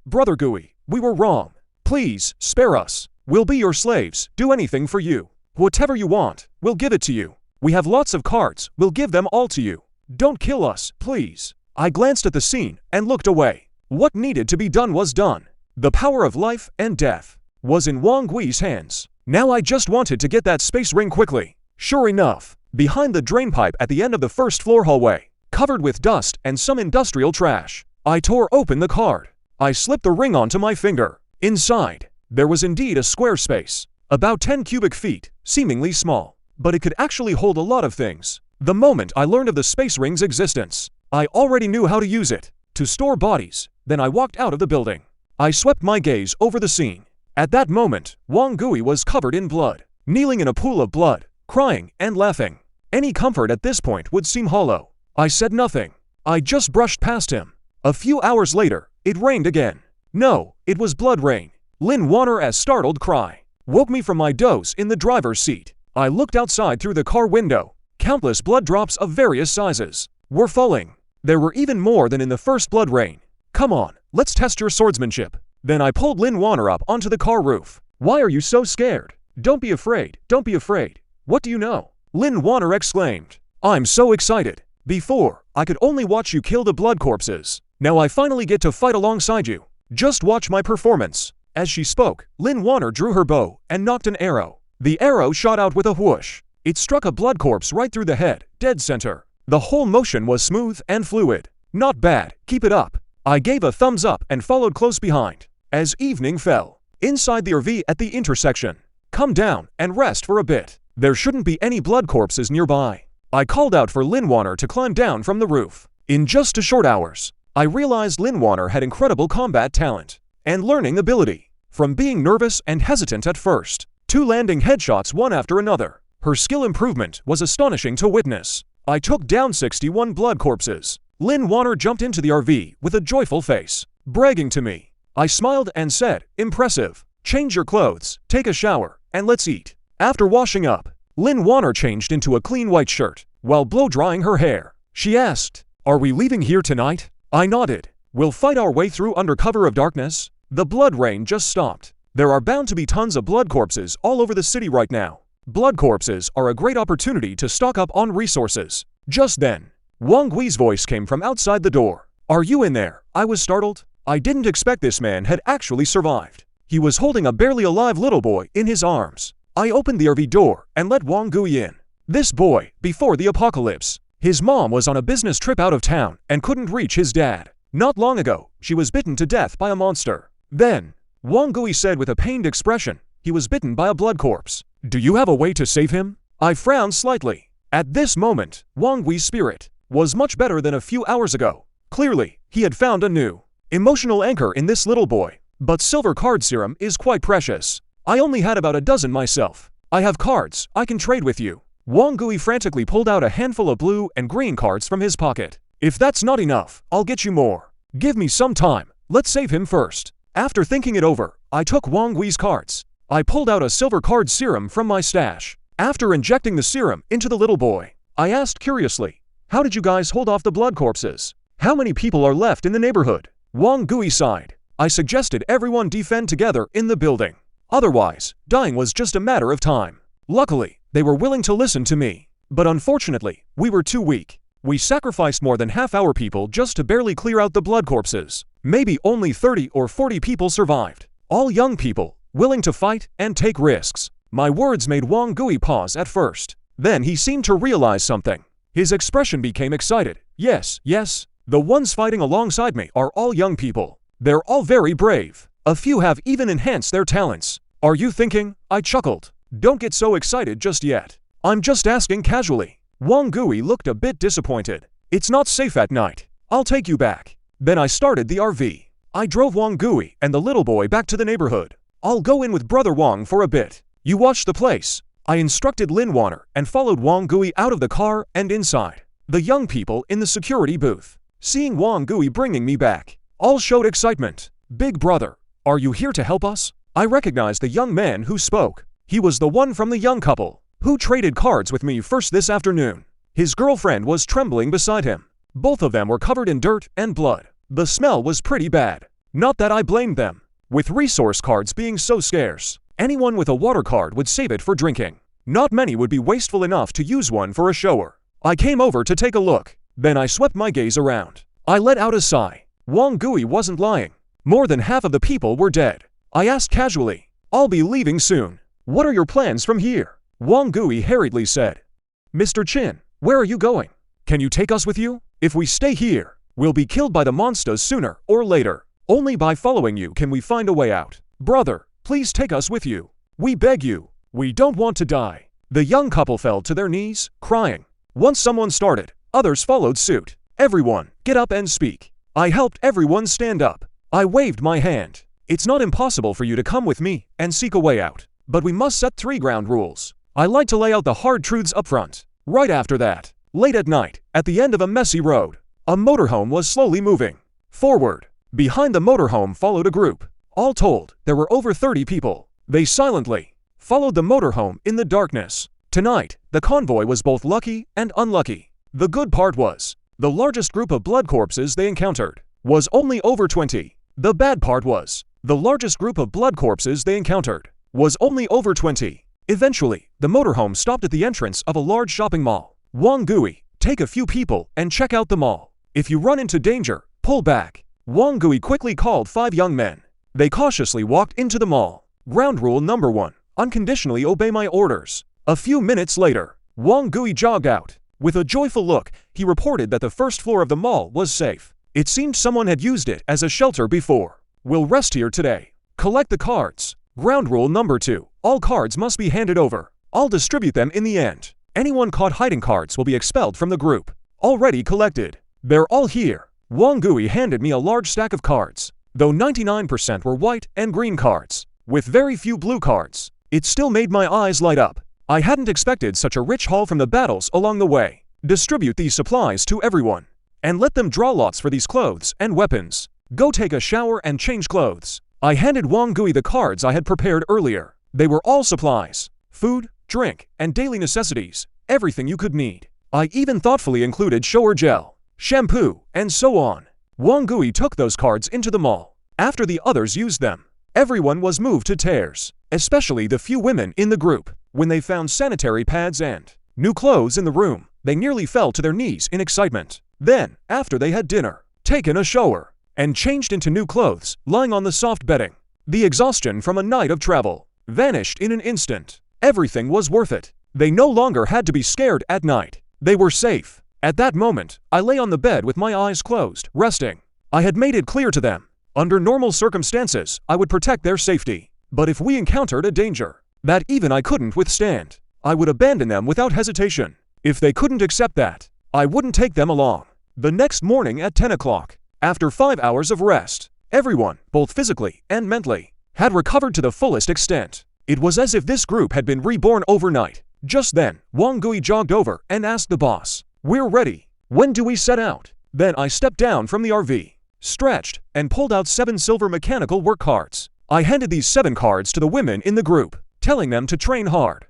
we were wrong. Please, spare us. We'll be your slaves, do anything for you. Whatever you want, we'll give it to you. We have lots of cards, we'll give them all to you. Don't kill us, please." I glanced at the scene and looked away. What needed to be done was done. The power of life and death was in Wang Gui's hands. Now I just wanted to get that space ring quickly. Sure enough, behind the drain pipe at the end of the 1st floor hallway, covered with dust and some industrial trash, I tore open the card. I slipped the ring onto my finger. Inside, there was indeed a square space, about 10 cubic feet, seemingly small, but it could actually hold a lot of things. The moment I learned of the space ring's existence, I already knew how to use it, to store bodies. Then I walked out of the building. I swept my gaze over the scene. At that moment, Wang Gui was covered in blood, kneeling in a pool of blood, crying and laughing. Any comfort at this point would seem hollow. I said nothing. I just brushed past him. A few hours later, it rained again. No, it was blood rain. Lin Wanner's startled cry woke me from my doze in the driver's seat. I looked outside through the car window. Countless blood drops of various sizes were falling. There were even more than in the first blood rain. Come on, let's test your swordsmanship. Then I pulled Lin Wanner up onto the car roof. Why are you so scared? Don't be afraid, don't be afraid. What do you know? Lin Wanner exclaimed. I'm so excited. Before, I could only watch you kill the blood corpses. Now I finally get to fight alongside you. Just watch my performance. As she spoke, Lin Wanner drew her bow and nocked an arrow. The arrow shot out with a whoosh. It struck a blood corpse right through the head, dead center. The whole motion was smooth and fluid. Not bad, keep it up. I gave a thumbs up and followed close behind. As evening fell, inside the RV at the intersection. Come down and rest for a bit. There shouldn't be any blood corpses nearby. I called out for Lin Wanner to climb down from the roof. In just a short hours, I realized Lin Wanner had incredible combat talent and learning ability. From being nervous and hesitant at first, to landing headshots one after another, her skill improvement was astonishing to witness. I took down 61 blood corpses. Lin Wanner jumped into the RV with a joyful face, bragging to me. I smiled and said, impressive. Change your clothes, take a shower, and let's eat. After washing up, Lin Wanner changed into a clean white shirt, while blow-drying her hair. She asked, are we leaving here tonight? I nodded. We'll fight our way through under cover of darkness. The blood rain just stopped. There are bound to be tons of blood corpses all over the city right now. Blood corpses are a great opportunity to stock up on resources. Just then, Wang Gui's voice came from outside the door. Are you in there? I was startled. I didn't expect this man had actually survived. He was holding a barely alive little boy in his arms. I opened the RV door and let Wang Gui in. This boy, before the apocalypse. His mom was on a business trip out of town and couldn't reach his dad. Not long ago, she was bitten to death by a monster. Then, Wang Gui said with a pained expression, he was bitten by a blood corpse. Do you have a way to save him? I frowned slightly. At this moment, Wang Gui's spirit was much better than a few hours ago. Clearly, he had found a new emotional anchor in this little boy. But silver card serum is quite precious. I only had about a dozen myself. I have cards, I can trade with you. Wang Gui frantically pulled out a handful of blue and green cards from his pocket. If that's not enough, I'll get you more. Give me some time, let's save him first. After thinking it over, I took Wang Gui's cards. I pulled out a silver card serum from my stash. After injecting the serum into the little boy, I asked curiously, how did you guys hold off the blood corpses? How many people are left in the neighborhood? Wang Gui sighed. I suggested everyone defend together in the building. Otherwise, dying was just a matter of time. Luckily, they were willing to listen to me. But unfortunately, we were too weak. We sacrificed more than half our people just to barely clear out the blood corpses. Maybe only 30 or 40 people survived. All young people, willing to fight and take risks. My words made Wang Gui pause at first. Then he seemed to realize something. His expression became excited. Yes, the ones fighting alongside me are all young people. They're all very brave. A few have even enhanced their talents. Are you thinking? I chuckled. Don't get so excited just yet. I'm just asking casually. Wang Gui looked a bit disappointed. It's not safe at night. I'll take you back. Then I started the RV. I drove Wang Gui and the little boy back to the neighborhood. I'll go in with Brother Wang for a bit. You watch the place. I instructed Lin Wanner and followed Wang Gui out of the car and inside. The young people in the security booth, seeing Wang Gui bringing me back, all showed excitement. Big brother, are you here to help us? I recognized the young man who spoke. He was the one from the young couple who traded cards with me first this afternoon. His girlfriend was trembling beside him. Both of them were covered in dirt and blood. The smell was pretty bad. Not that I blamed them. With resource cards being so scarce, anyone with a water card would save it for drinking. Not many would be wasteful enough to use one for a shower. I came over to take a look. Then I swept my gaze around. I let out a sigh. Wang Gui wasn't lying. More than half of the people were dead. I asked casually, I'll be leaving soon. What are your plans from here? Wang Gui hurriedly said, Mr. Chin, where are you going? Can you take us with you? If we stay here, we'll be killed by the monsters sooner or later. Only by following you can we find a way out. Brother, please take us with you. We beg you. We don't want to die. The young couple fell to their knees, crying. Once someone started, others followed suit. Everyone, get up and speak. I helped everyone stand up. I waved my hand. It's not impossible for you to come with me and seek a way out. But we must set 3 ground rules. I like to lay out the hard truths up front. Right after that, late at night, at the end of a messy road, a motorhome was slowly moving. Forward. Behind the motorhome followed a group. All told, there were over 30 people. They silently followed the motorhome in the darkness. Tonight, the convoy was both lucky and unlucky. The good part was, the largest group of blood corpses they encountered was only over 20. The bad part was, the largest group of blood corpses they encountered was only over 20. Eventually, the motorhome stopped at the entrance of a large shopping mall. Wang Gui, take a few people and check out the mall. If you run into danger, pull back. Wang Gui quickly called 5 young men. They cautiously walked into the mall. Ground rule number 1, unconditionally obey my orders. A few minutes later, Wang Gui jogged out. With a joyful look, he reported that the first floor of the mall was safe. It seemed someone had used it as a shelter before. We'll rest here today. Collect the cards. Ground rule number 2, all cards must be handed over. I'll distribute them in the end. Anyone caught hiding cards will be expelled from the group. Already collected. They're all here. Wang Gui handed me a large stack of cards. Though 99% were white and green cards, with very few blue cards, it still made my eyes light up. I hadn't expected such a rich haul from the battles along the way. Distribute these supplies to everyone, and let them draw lots for these clothes and weapons. Go take a shower and change clothes. I handed Wang Gui the cards I had prepared earlier. They were all supplies, food, drink, and daily necessities, everything you could need. I even thoughtfully included shower gel, shampoo, and so on. Wang Gui took those cards into the mall. After the others used them, everyone was moved to tears, especially the few women in the group. When they found sanitary pads and new clothes in the room, they nearly fell to their knees in excitement. Then, after they had dinner, taken a shower, and changed into new clothes, lying on the soft bedding, the exhaustion from a night of travel vanished in an instant. Everything was worth it. They no longer had to be scared at night. They were safe. At that moment, I lay on the bed with my eyes closed, resting. I had made it clear to them, under normal circumstances, I would protect their safety. But if we encountered a danger that even I couldn't withstand, I would abandon them without hesitation. If they couldn't accept that, I wouldn't take them along. The next morning at 10 o'clock, after 5 hours of rest, everyone, both physically and mentally, had recovered to the fullest extent. It was as if this group had been reborn overnight. Just then, Wang Gui jogged over and asked the boss, "We're ready. When do we set out?" Then I stepped down from the RV, stretched, and pulled out 7 silver mechanical work cards. I handed these 7 cards to the women in the group, telling them to train hard.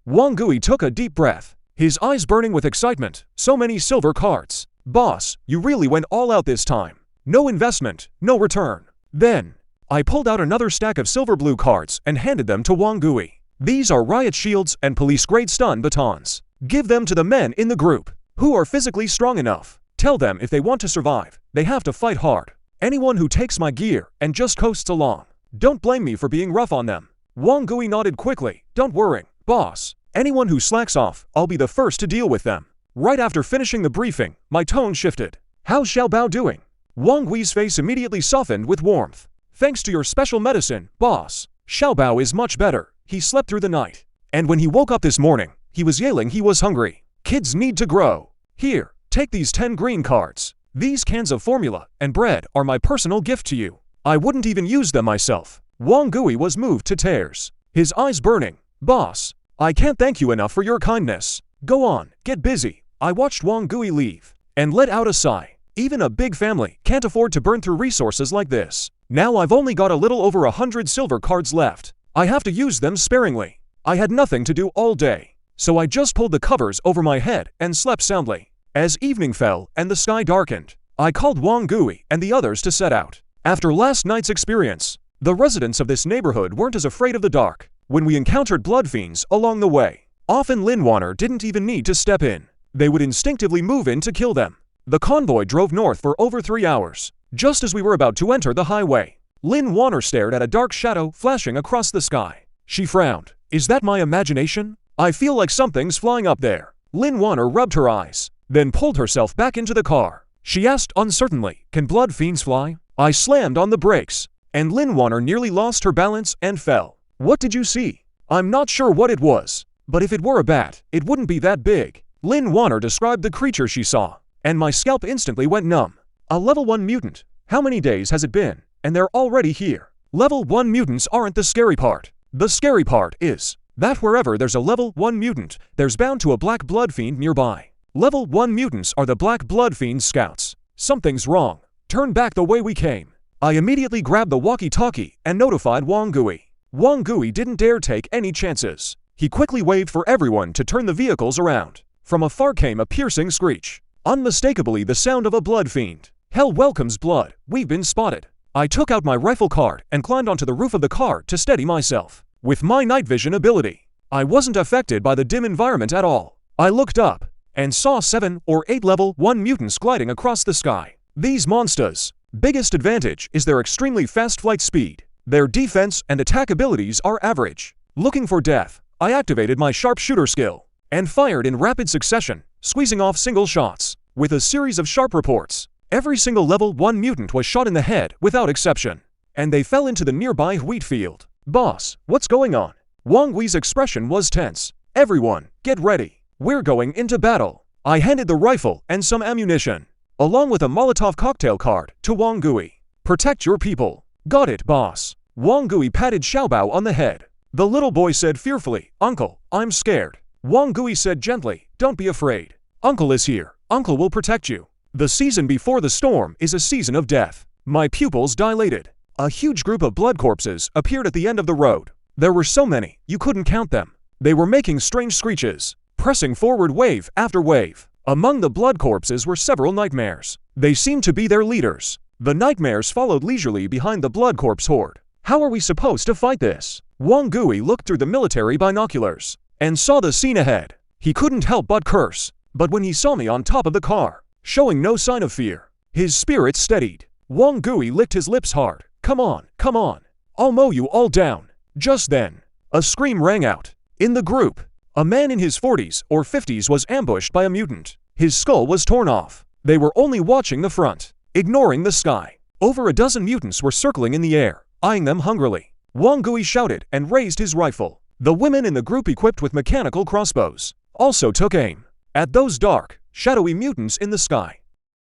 Wang Gui took a deep breath, his eyes burning with excitement. So many silver cards. "Boss, you really went all out this time. No investment, no return." Then, I pulled out another stack of silver blue cards and handed them to Wang Gui. "These are riot shields and police-grade stun batons. Give them to the men in the group who are physically strong enough. Tell them if they want to survive, they have to fight hard. Anyone who takes my gear and just coasts along, don't blame me for being rough on them." Wang Gui nodded quickly. "Don't worry, boss. Anyone who slacks off, I'll be the first to deal with them." Right after finishing the briefing, my tone shifted. "How's Xiaobao doing?" Wang Gui's face immediately softened with warmth. "Thanks to your special medicine, boss, Xiaobao is much better. He slept through the night, and when he woke up this morning, he was yelling he was hungry. Kids need to grow. Here, take these 10 green cards. These cans of formula and bread are my personal gift to you. I wouldn't even use them myself." Wang Gui was moved to tears, his eyes burning. "Boss, I can't thank you enough for your kindness. Go on, get busy." I watched Wang Gui leave and let out a sigh. Even a big family can't afford to burn through resources like this. Now I've only got a little over 100 silver cards left. I have to use them sparingly. I had nothing to do all day, so I just pulled the covers over my head and slept soundly. As evening fell and the sky darkened, I called Wang Gui and the others to set out. After last night's experience, the residents of this neighborhood weren't as afraid of the dark. When we encountered blood fiends along the way, often Lin Wanner didn't even need to step in. They would instinctively move in to kill them. The convoy drove north for over 3 hours. Just as we were about to enter the highway, Lin Wanner stared at a dark shadow flashing across the sky. She frowned. "Is that my imagination? I feel like something's flying up there." Lin Wanner rubbed her eyes, then pulled herself back into the car. She asked uncertainly, "Can blood fiends fly?" I slammed on the brakes, and Lin Wanner nearly lost her balance and fell. "What did you see?" "I'm not sure what it was, but if it were a bat, it wouldn't be that big." Lin Wanner described the creature she saw, and my scalp instantly went numb. "A level 1 mutant. How many days has it been? And they're already here." Level 1 mutants aren't the scary part. The scary part is that wherever there's a level 1 mutant, there's bound to a black blood fiend nearby. Level 1 mutants are the black blood fiend scouts. Something's wrong. Turn back the way we came. I immediately grabbed the walkie-talkie and notified Wang Gui. Wang Gui didn't dare take any chances. He quickly waved for everyone to turn the vehicles around. From afar came a piercing screech. Unmistakably the sound of a blood fiend. Hell welcomes blood. We've been spotted. I took out my rifle card and climbed onto the roof of the car to steady myself. With my night vision ability, I wasn't affected by the dim environment at all. I looked up and saw 7 or 8 level 1 mutants gliding across the sky. These monsters' biggest advantage is their extremely fast flight speed. Their defense and attack abilities are average. Looking for death, I activated my sharpshooter skill and fired in rapid succession, squeezing off single shots. With a series of sharp reports, every single level 1 mutant was shot in the head without exception, and they fell into the nearby wheat field. Boss, what's going on? Wang Gui's expression was tense. Everyone, get ready. We're going into battle. I handed the rifle and some ammunition, along with a Molotov cocktail card, to Wang Gui. Protect your people. Got it, boss. Wang Gui patted Xiaobao on the head. The little boy said fearfully, Uncle, I'm scared. Wang Gui said gently, don't be afraid. Uncle is here. Uncle will protect you. The season before the storm is a season of death. My pupils dilated. A huge group of blood corpses appeared at the end of the road. There were so many, you couldn't count them. They were making strange screeches, pressing forward wave after wave. Among the blood corpses were several nightmares. They seemed to be their leaders. The nightmares followed leisurely behind the blood corpse horde. How are we supposed to fight this? Wang Gui looked through the military binoculars and saw the scene ahead. He couldn't help but curse. But when he saw me on top of the car, showing no sign of fear, his spirits steadied. Wang Gui licked his lips hard. Come on, come on. I'll mow you all down. Just then, a scream rang out. In the group, a man in his 40s or 50s was ambushed by a mutant. His skull was torn off. They were only watching the front, ignoring the sky. Over a dozen mutants were circling in the air, eyeing them hungrily. Wang Gui shouted and raised his rifle. The women in the group equipped with mechanical crossbows also took aim at those dark, shadowy mutants in the sky.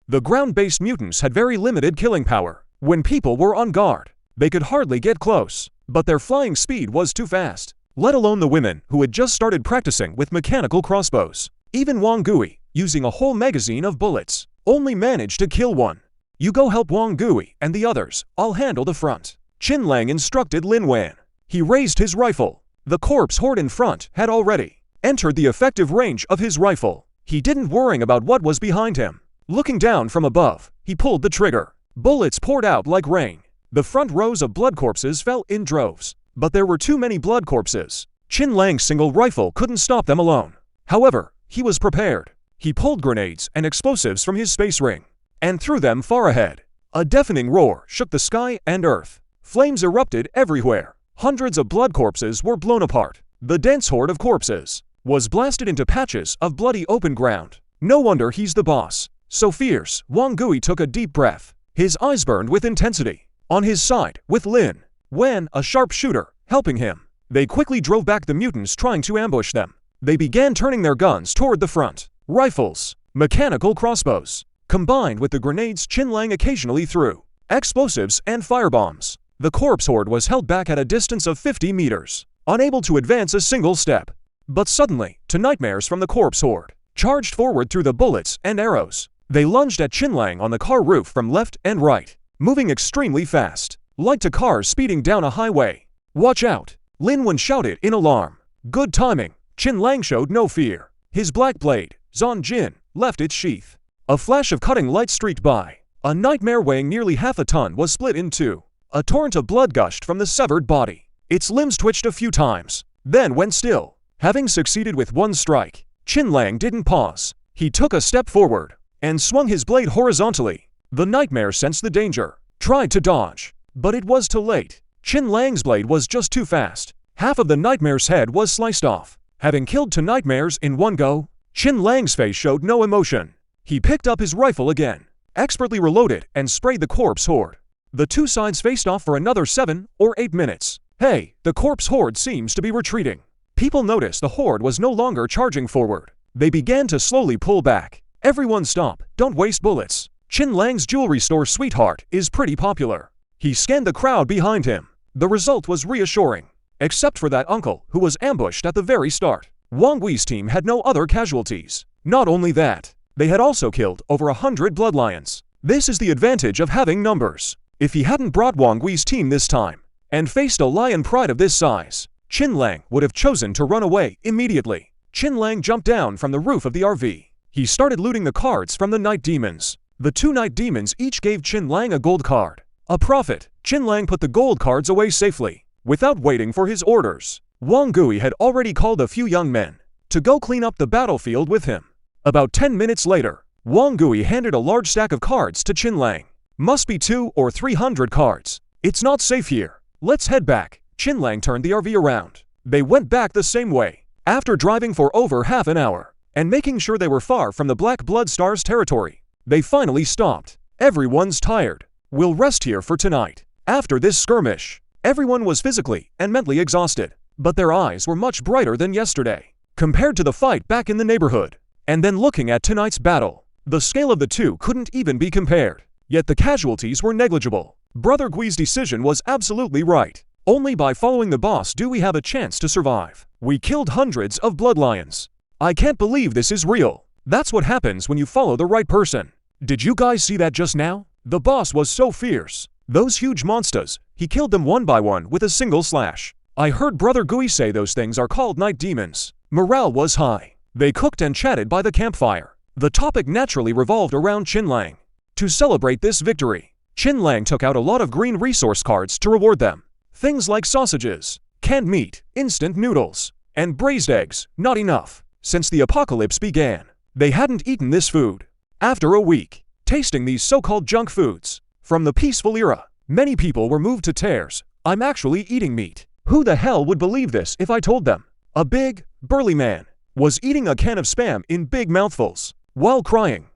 The ground-based mutants had very limited killing power. When people were on guard, they could hardly get close, but their flying speed was too fast, let alone the women who had just started practicing with mechanical crossbows. Even Wang Gui, using a whole magazine of bullets, only managed to kill one. You go help Wang Gui and the others, I'll handle the front. Qin Lang instructed Lin Wan. He raised his rifle. The corpse horde in front had already entered the effective range of his rifle. He didn't worry about what was behind him. Looking down from above, he pulled the trigger. Bullets poured out like rain. The front rows of blood corpses fell in droves. But there were too many blood corpses. Qin Lang's single rifle couldn't stop them alone. However, he was prepared. He pulled grenades and explosives from his space ring and threw them far ahead. A deafening roar shook the sky and earth. Flames erupted everywhere. Hundreds of blood corpses were blown apart. The dense horde of corpses was blasted into patches of bloody open ground. No wonder he's the boss. So fierce, Wang Gui took a deep breath. His eyes burned with intensity. On his side, with Lin Wan, a sharpshooter, helping him, they quickly drove back the mutants trying to ambush them. They began turning their guns toward the front. Rifles, mechanical crossbows, combined with the grenades Qin Lang occasionally threw, explosives and firebombs. The corpse horde was held back at a distance of 50 meters, unable to advance a single step. But suddenly, two nightmares from the corpse horde charged forward through the bullets and arrows. They lunged at Qin Lang on the car roof from left and right, moving extremely fast, like two cars speeding down a highway. Watch out! Lin Wan shouted in alarm. Good timing. Qin Lang showed no fear. His black blade, Zon Jin, left its sheath. A flash of cutting light streaked by. A nightmare weighing nearly half a ton was split in two. A torrent of blood gushed from the severed body. Its limbs twitched a few times, then went still. Having succeeded with one strike, Qin Lang didn't pause. He took a step forward and swung his blade horizontally. The nightmare sensed the danger, tried to dodge, but it was too late. Qin Lang's blade was just too fast. Half of the nightmare's head was sliced off. Having killed two nightmares in one go, Qin Lang's face showed no emotion. He picked up his rifle again, expertly reloaded, and sprayed the corpse horde. The two sides faced off for another 7 or 8 minutes. Hey, the corpse horde seems to be retreating. People noticed the horde was no longer charging forward. They began to slowly pull back. Everyone stop, don't waste bullets. Qin Lang's jewelry store sweetheart is pretty popular. He scanned the crowd behind him. The result was reassuring, except for that uncle who was ambushed at the very start. Wang Gui's team had no other casualties. Not only that, they had also killed over 100 blood lions. This is the advantage of having numbers. If he hadn't brought Wang Gui's team this time, and faced a lion pride of this size, Qin Lang would have chosen to run away immediately. Qin Lang jumped down from the roof of the RV. He started looting the cards from the night demons. The 2 night demons each gave Qin Lang a gold card. A profit, Qin Lang put the gold cards away safely. Without waiting for his orders, Wang Gui had already called a few young men to go clean up the battlefield with him. About 10 minutes later, Wang Gui handed a large stack of cards to Qin Lang. Must be 200 or 300 cards. It's not safe here. Let's head back. Qin Lang turned the RV around. They went back the same way. After driving for over half an hour, and making sure they were far from the Black Blood Stars' territory, they finally stopped. Everyone's tired. We'll rest here for tonight. After this skirmish, everyone was physically and mentally exhausted, but their eyes were much brighter than yesterday, compared to the fight back in the neighborhood. And then looking at tonight's battle, the scale of the two couldn't even be compared. Yet the casualties were negligible. Brother Gui's decision was absolutely right. Only by following the boss do we have a chance to survive. We killed hundreds of blood lions. I can't believe this is real. That's what happens when you follow the right person. Did you guys see that just now? The boss was so fierce. Those huge monsters, he killed them one by one with a single slash. I heard Brother Gui say those things are called night demons. Morale was high. They cooked and chatted by the campfire. The topic naturally revolved around Qin Lang. To celebrate this victory, Qin Lang took out a lot of green resource cards to reward them. Things like sausages, canned meat, instant noodles, and braised eggs. Not enough. Since the apocalypse began, they hadn't eaten this food. After a week, tasting these so-called junk foods, from the peaceful era, many people were moved to tears. I'm actually eating meat. Who the hell would believe this if I told them? A big, burly man was eating a can of Spam in big mouthfuls, while crying.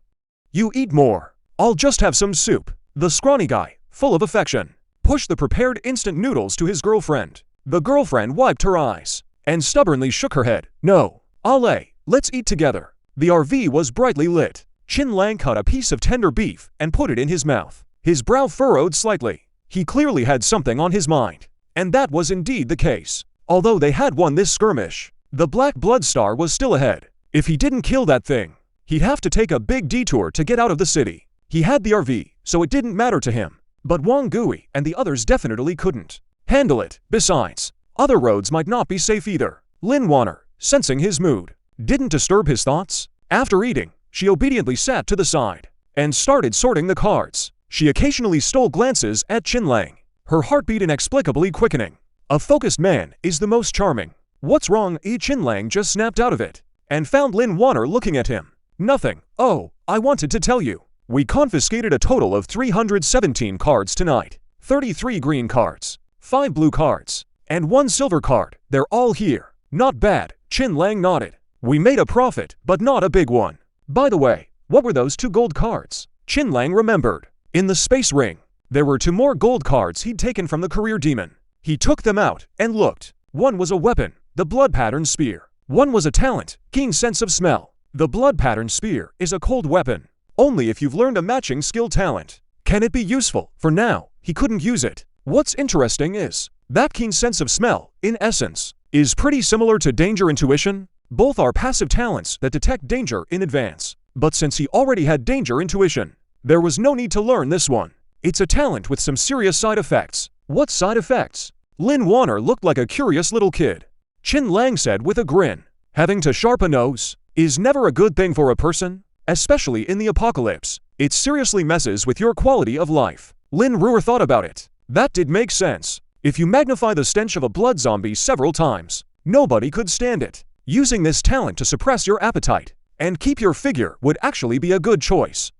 You eat more. I'll just have some soup. The scrawny guy, full of affection, pushed the prepared instant noodles to his girlfriend. The girlfriend wiped her eyes and stubbornly shook her head. No, Ale, let's eat together. The RV was brightly lit. Qin Lang cut a piece of tender beef and put it in his mouth. His brow furrowed slightly. He clearly had something on his mind. And that was indeed the case. Although they had won this skirmish, the Black Blood Star was still ahead. If he didn't kill that thing, he'd have to take a big detour to get out of the city. He had the RV, so it didn't matter to him. But Wang Gui and the others definitely couldn't handle it. Besides, other roads might not be safe either. Lin Wanner, sensing his mood, didn't disturb his thoughts. After eating, she obediently sat to the side and started sorting the cards. She occasionally stole glances at Qin Lang, her heartbeat inexplicably quickening. A focused man is the most charming. What's wrong? Qin Lang just snapped out of it and found Lin Wanner looking at him. Nothing. Oh, I wanted to tell you. We confiscated a total of 317 cards tonight. 33 green cards, 5 blue cards, and 1 silver card. They're all here. Not bad. Qin Lang nodded. We made a profit, but not a big one. By the way, what were those 2 gold cards? Qin Lang remembered. In the space ring, there were 2 more gold cards he'd taken from the career demon. He took them out and looked. One was a weapon, the blood pattern spear. One was a talent, keen sense of smell. The blood pattern spear is a cold weapon. Only if you've learned a matching skill talent can it be useful. For now, he couldn't use it. What's interesting is that keen sense of smell, in essence, is pretty similar to danger intuition. Both are passive talents that detect danger in advance. But since he already had danger intuition, there was no need to learn this one. It's a talent with some serious side effects. What side effects? Lin Wanner looked like a curious little kid. Qin Lang said with a grin, having to sharpen a nose is never a good thing for a person. Especially in the apocalypse, it seriously messes with your quality of life. Lin Ruer thought about it. That did make sense. If you magnify the stench of a blood zombie several times, nobody could stand it. Using this talent to suppress your appetite and keep your figure would actually be a good choice.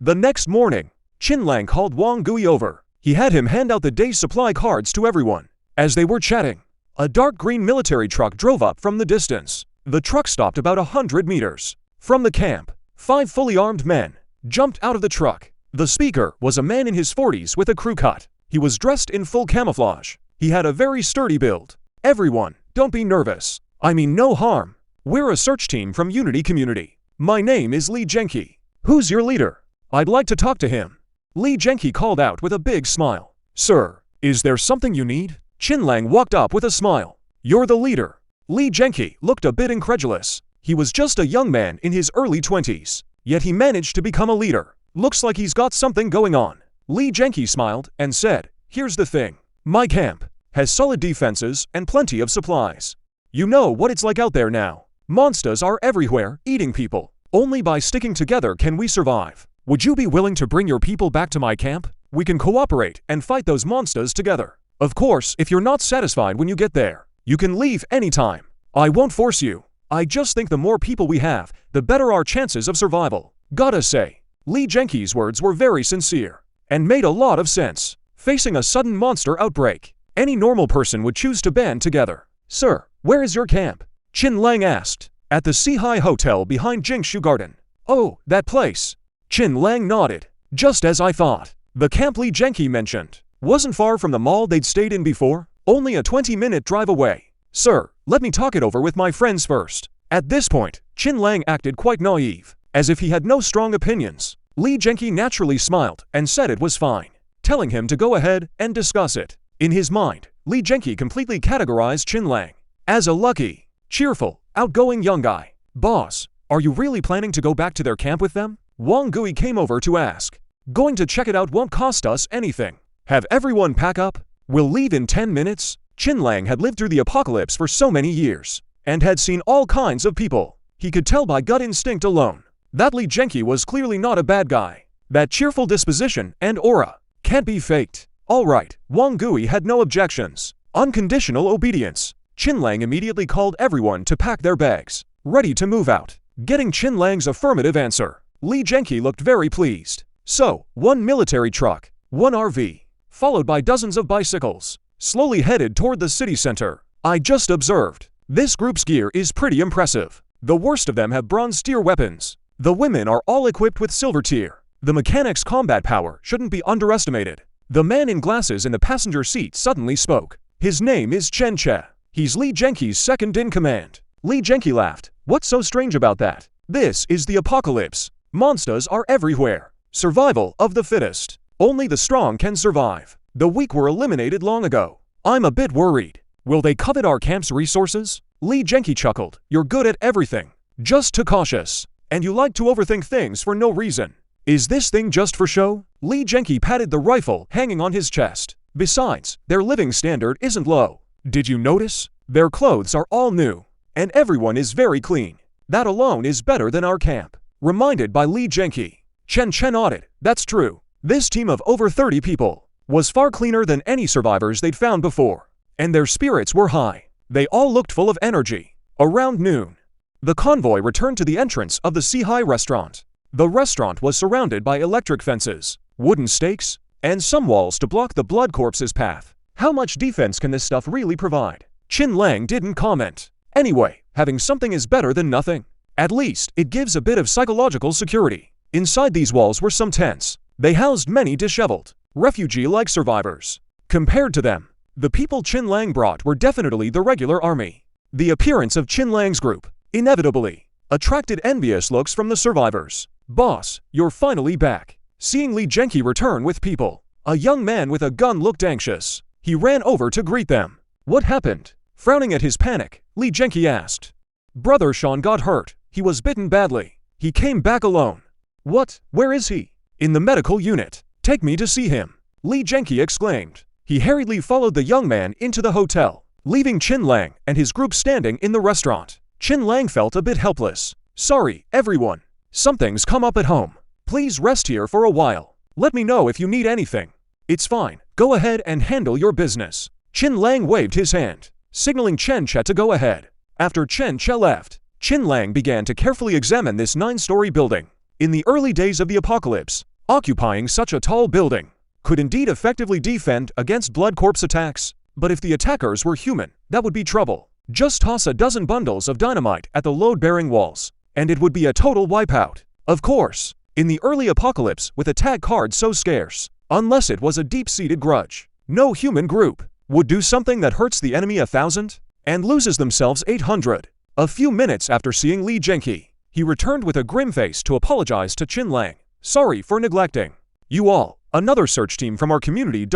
The next morning, Qin Lang called Wang Gui over. He had him hand out the day's supply cards to everyone. As they were chatting, a dark green military truck drove up from the distance. The truck stopped about 100 meters from the camp. 5 fully armed men jumped out of the truck. The speaker was a man in his 40s with a crew cut. He was dressed in full camouflage. He had a very sturdy build. Everyone, don't be nervous. I mean no harm. We're a search team from Unity Community. My name is Li Genki. Who's your leader? I'd like to talk to him. Li Genki called out with a big smile. Sir, is there something you need? Qin Lang walked up with a smile. You're the leader. Li Genki looked a bit incredulous. He was just a young man in his early 20s, yet he managed to become a leader. Looks like he's got something going on. Li Genki smiled and said, here's the thing. My camp has solid defenses and plenty of supplies. You know what it's like out there now. Monsters are everywhere, eating people. Only by sticking together can we survive. Would you be willing to bring your people back to my camp? We can cooperate and fight those monsters together. Of course, if you're not satisfied when you get there, you can leave anytime. I won't force you. I just think the more people we have, the better our chances of survival. Gotta say, Li Genki's words were very sincere and made a lot of sense. Facing a sudden monster outbreak, any normal person would choose to band together. Sir, where is your camp? Qin Lang asked. At the Seahai Hotel behind Jingshu Garden. Oh, that place. Qin Lang nodded. Just as I thought. The camp Li Genki mentioned wasn't far from the mall they'd stayed in before, only a 20-minute drive away. Sir, let me talk it over with my friends first. At this point, Qin Lang acted quite naive, as if he had no strong opinions. Li Genki naturally smiled and said it was fine, telling him to go ahead and discuss it. In his mind, Li Genki completely categorized Qin Lang as a lucky, cheerful, outgoing young guy. Boss, are you really planning to go back to their camp with them? Wang Gui came over to ask. Going to check it out won't cost us anything. Have everyone pack up? We'll leave in 10 minutes. Qin Lang had lived through the apocalypse for so many years and had seen all kinds of people. He could tell by gut instinct alone that Li Genki was clearly not a bad guy. That cheerful disposition and aura can't be faked. All right, Wang Gui had no objections. Unconditional obedience. Qin Lang immediately called everyone to pack their bags, ready to move out. Getting Qin Lang's affirmative answer, Li Genki looked very pleased. So, one military truck, one RV, followed by dozens of bicycles, slowly headed toward the city center. I just observed. This group's gear is pretty impressive. The worst of them have bronze tier weapons. The women are all equipped with silver tier. The mechanic's combat power shouldn't be underestimated. The man in glasses in the passenger seat suddenly spoke. His name is Chen Che. He's Li Genki's second in command. Li Genki laughed. What's so strange about that? This is the apocalypse. Monsters are everywhere. Survival of the fittest. Only the strong can survive. The weak were eliminated long ago. I'm a bit worried. Will they covet our camp's resources? Li Genki chuckled. You're good at everything. Just too cautious. And you like to overthink things for no reason. Is this thing just for show? Li Genki patted the rifle hanging on his chest. Besides, their living standard isn't low. Did you notice? Their clothes are all new. And everyone is very clean. That alone is better than our camp. Reminded by Li Genki. Chen nodded. That's true. This team of over 30 people was far cleaner than any survivors they'd found before. And their spirits were high. They all looked full of energy. Around noon, the convoy returned to the entrance of the Seahai restaurant. The restaurant was surrounded by electric fences, wooden stakes, and some walls to block the blood corpse's path. How much defense can this stuff really provide? Qin Lang didn't comment. Anyway, having something is better than nothing. At least, it gives a bit of psychological security. Inside these walls were some tents. They housed many disheveled, refugee-like survivors. Compared to them, the people Qin Lang brought were definitely the regular army. The appearance of Qin Lang's group, inevitably, attracted envious looks from the survivors. Boss, you're finally back. Seeing Li Genki return with people, a young man with a gun looked anxious. He ran over to greet them. What happened? Frowning at his panic, Li Genki asked. Brother Sean got hurt. He was bitten badly. He came back alone. What? Where is he? In the medical unit. Take me to see him. Li Genki exclaimed. He hurriedly followed the young man into the hotel, leaving Qin Lang and his group standing in the restaurant. Qin Lang felt a bit helpless. Sorry, everyone. Something's come up at home. Please rest here for a while. Let me know if you need anything. It's fine. Go ahead and handle your business. Qin Lang waved his hand, signaling Chen Che to go ahead. After Chen Che left, Qin Lang began to carefully examine this 9-story building. In the early days of the apocalypse, occupying such a tall building could indeed effectively defend against blood corpse attacks. But if the attackers were human, that would be trouble. Just toss a dozen bundles of dynamite at the load-bearing walls, and it would be a total wipeout. Of course, in the early apocalypse with a tag card so scarce, unless it was a deep-seated grudge, no human group would do something that hurts the enemy 1,000 and loses themselves 800. A few minutes after seeing Li Genki, he returned with a grim face to apologize to Qin Lang. Sorry for neglecting you all. Another search team from our community ...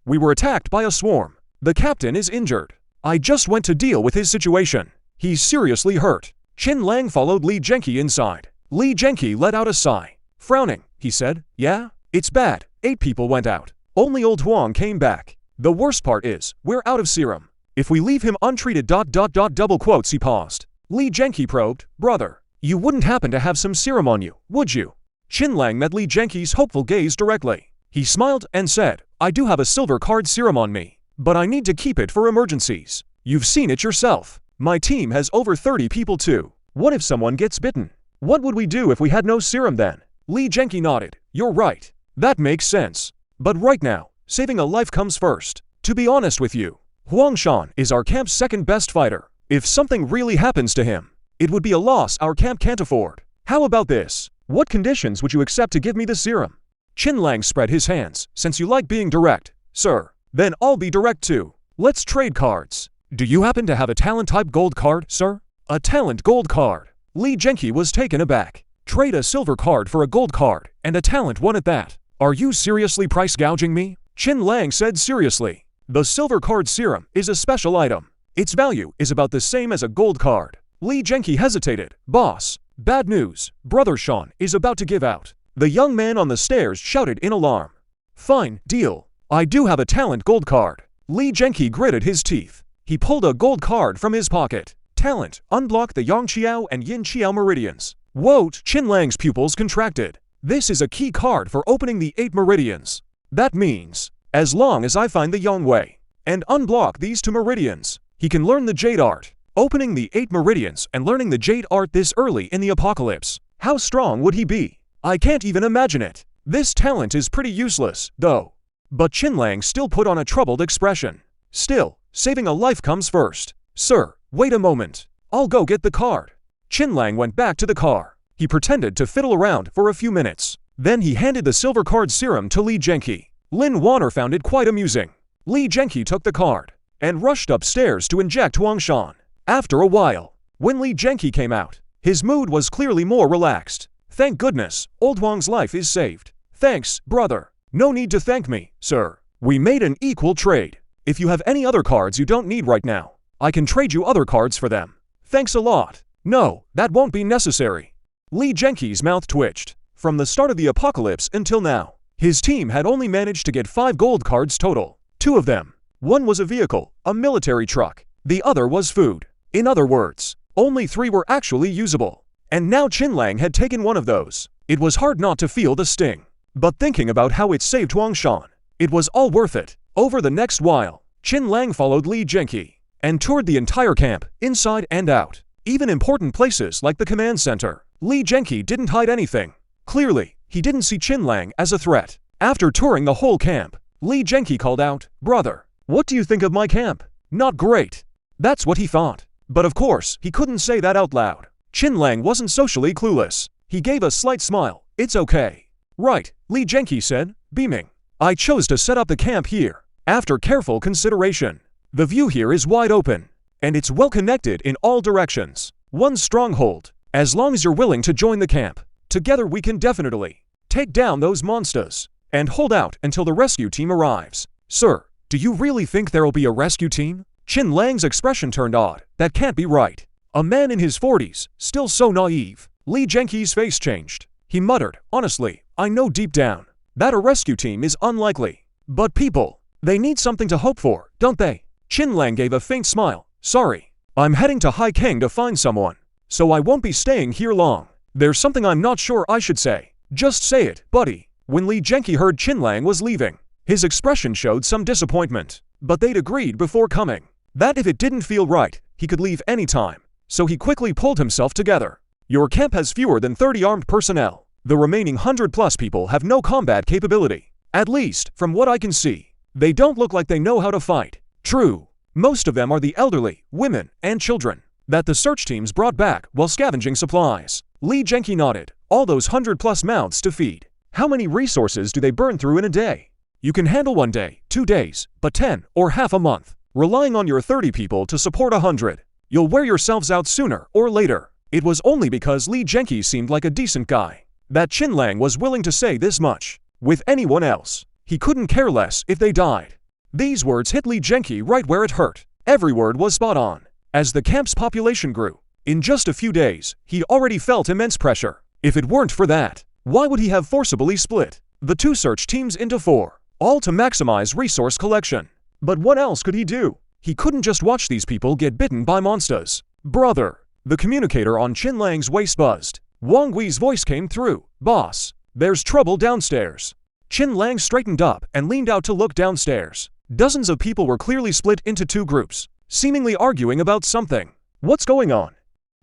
We were attacked by a swarm. The captain is injured. I just went to deal with his situation. He's seriously hurt. Qin Lang followed Li Genki inside. Li Genki let out a sigh. Frowning, he said. Yeah? It's bad. 8 people went out. Only old Huang came back. The worst part is, we're out of serum. If we leave him untreated ... double quotes he paused. Li Genki probed, brother, you wouldn't happen to have some serum on you, would you? Qinlang met Li Genki's hopeful gaze directly. He smiled and said, I do have a silver card serum on me, but I need to keep it for emergencies. You've seen it yourself. My team has over 30 people too. What if someone gets bitten? What would we do if we had no serum then? Li Genki nodded. You're right. That makes sense. But right now, saving a life comes first. To be honest with you, Huang Shan is our camp's second best fighter. If something really happens to him, it would be a loss our camp can't afford. How about this? What conditions would you accept to give me the serum? Qinlang spread his hands. Since you like being direct, sir, then I'll be direct too. Let's trade cards. Do you happen to have a talent-type gold card, sir? A talent gold card. Li Genki was taken aback. Trade a silver card for a gold card, and a talent one at that. Are you seriously price gouging me? Qinlang said seriously. The silver card serum is a special item. Its value is about the same as a gold card. Li Genki hesitated. Boss, bad news. Brother Sean is about to give out. The young man on the stairs shouted in alarm. Fine, deal. I do have a talent gold card. Li Genki gritted his teeth. He pulled a gold card from his pocket. Talent, unblock the Yang Qiao and Yin Qiao meridians. Whoa, Qinlang's pupils contracted. This is a key card for opening the 8 meridians. That means, as long as I find the Yang Wei and unblock these 2 meridians, he can learn the Jade Art. Opening the 8 meridians and learning the Jade Art this early in the apocalypse. How strong would he be? I can't even imagine it. This talent is pretty useless, though. But Qinlang still put on a troubled expression. Still, saving a life comes first. Sir, wait a moment. I'll go get the card. Qinlang went back to the car. He pretended to fiddle around for a few minutes. Then he handed the silver card serum to Li Genki. Lin Wanner found it quite amusing. Li Genki took the card and rushed upstairs to inject Huang Shan. After a while, when Li Genki came out, his mood was clearly more relaxed. Thank goodness, old Huang's life is saved. Thanks, brother. No need to thank me, sir. We made an equal trade. If you have any other cards you don't need right now, I can trade you other cards for them. Thanks a lot. No, that won't be necessary. Li Genki's mouth twitched. From the start of the apocalypse until now, his team had only managed to get 5 gold cards total. 2 of them. One was a vehicle, a military truck. The other was food. In other words, only 3 were actually usable. And now Qinlang had taken one of those. It was hard not to feel the sting. But thinking about how it saved Huang Shan, it was all worth it. Over the next while, Qinlang followed Li Genki and toured the entire camp, inside and out. Even important places like the command center. Li Genki didn't hide anything. Clearly, he didn't see Qinlang as a threat. After touring the whole camp, Li Genki called out, Brother, what do you think of my camp? Not great. That's what he thought. But of course, he couldn't say that out loud. Qinlang wasn't socially clueless. He gave a slight smile. It's okay. Right, Li Genki said, beaming. I chose to set up the camp here, after careful consideration. The view here is wide open, and it's well connected in all directions. One stronghold, as long as you're willing to join the camp. Together we can definitely take down those monsters, and hold out until the rescue team arrives. Sir, do you really think there'll be a rescue team? Qinlang's expression turned odd. That can't be right. A man in his 40s, still so naive. Li Genki's face changed. He muttered, honestly, I know deep down that a rescue team is unlikely. But people, they need something to hope for, don't they? Qinlang gave a faint smile. Sorry, I'm heading to Haikeng to find someone, so I won't be staying here long. There's something I'm not sure I should say. Just say it, buddy. When Li Genki heard Qinlang was leaving, his expression showed some disappointment. But they'd agreed before coming that if it didn't feel right, he could leave any time. So he quickly pulled himself together. Your camp has fewer than 30 armed personnel. The remaining 100+ people have no combat capability. At least, from what I can see, they don't look like they know how to fight. True, most of them are the elderly, women, and children that the search teams brought back while scavenging supplies. Li Genki nodded. All those 100+ mouths to feed. How many resources do they burn through in a day? You can handle 1 day, 2 days, but 10 or half a month. Relying on your 30 people to support 100. You'll wear yourselves out sooner or later. It was only because Li Genki seemed like a decent guy that Qinlang was willing to say this much. With anyone else, he couldn't care less if they died. These words hit Li Genki right where it hurt. Every word was spot on. As the camp's population grew, in just a few days, he already felt immense pressure. If it weren't for that, Why would he have forcibly split the two search teams into 4, all to maximize resource collection? But what else could he do? He couldn't just watch these people get bitten by monsters. Brother! The communicator on Qin Lang's waist buzzed. Wang Gui's voice came through. Boss, there's trouble downstairs. Qin Lang straightened up and leaned out to look downstairs. Dozens of people were clearly split into 2 groups, seemingly arguing about something. What's going on?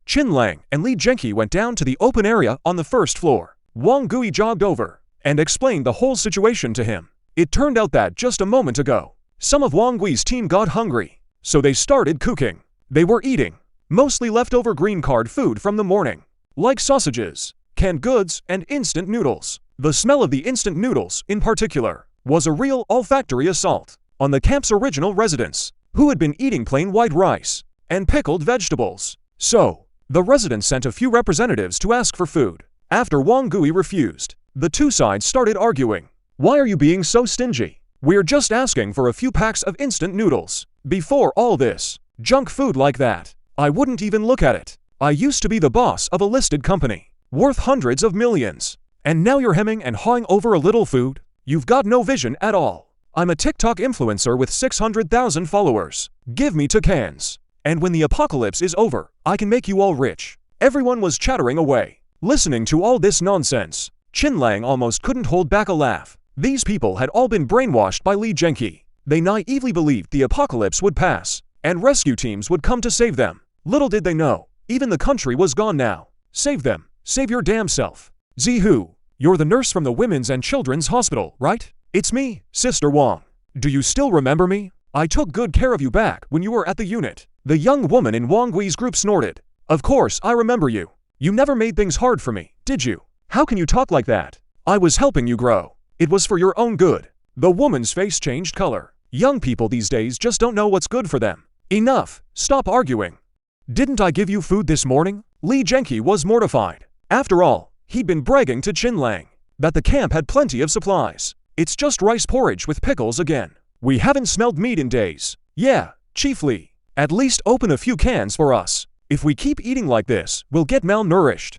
Qin Lang and Li Zhenqi went down to the open area on the first floor. Wang Gui jogged over and explained the whole situation to him. It turned out that just a moment ago, some of Wang Gui's team got hungry, so they started cooking. They were eating mostly leftover green card food from the morning, like sausages, canned goods, and instant noodles. The smell of the instant noodles, in particular, was a real olfactory assault on the camp's original residents, who had been eating plain white rice and pickled vegetables. So, the residents sent a few representatives to ask for food. After Wang Gui refused, the two sides started arguing. Why are you being so stingy? We're just asking for a few packs of instant noodles. Before all this, junk food like that, I wouldn't even look at it. I used to be the boss of a listed company, worth hundreds of millions. And now you're hemming and hawing over a little food? You've got no vision at all. I'm a TikTok influencer with 600,000 followers. Give me 2 cans. And when the apocalypse is over, I can make you all rich. Everyone was chattering away, listening to all this nonsense. Qin Lang almost couldn't hold back a laugh. These people had all been brainwashed by Li Zhenqi. They naively believed the apocalypse would pass, and rescue teams would come to save them. Little did they know, even the country was gone now. Save them. Save your damn self. Zihu, you're the nurse from the Women's and Children's Hospital, right? It's me, Sister Wang. Do you still remember me? I took good care of you back when you were at the unit. The young woman in Wang Gui's group snorted. Of course, I remember you. You never made things hard for me, did you? How can you talk like that? I was helping you grow. It was for your own good. The woman's face changed color. Young people these days just don't know what's good for them. Enough. Stop arguing. Didn't I give you food this morning? Li Zhenqi was mortified. After all, he'd been bragging to Qin Lang that the camp had plenty of supplies. It's just rice porridge with pickles again. We haven't smelled meat in days. Yeah, Chief Li. At least open a few cans for us. If we keep eating like this, we'll get malnourished.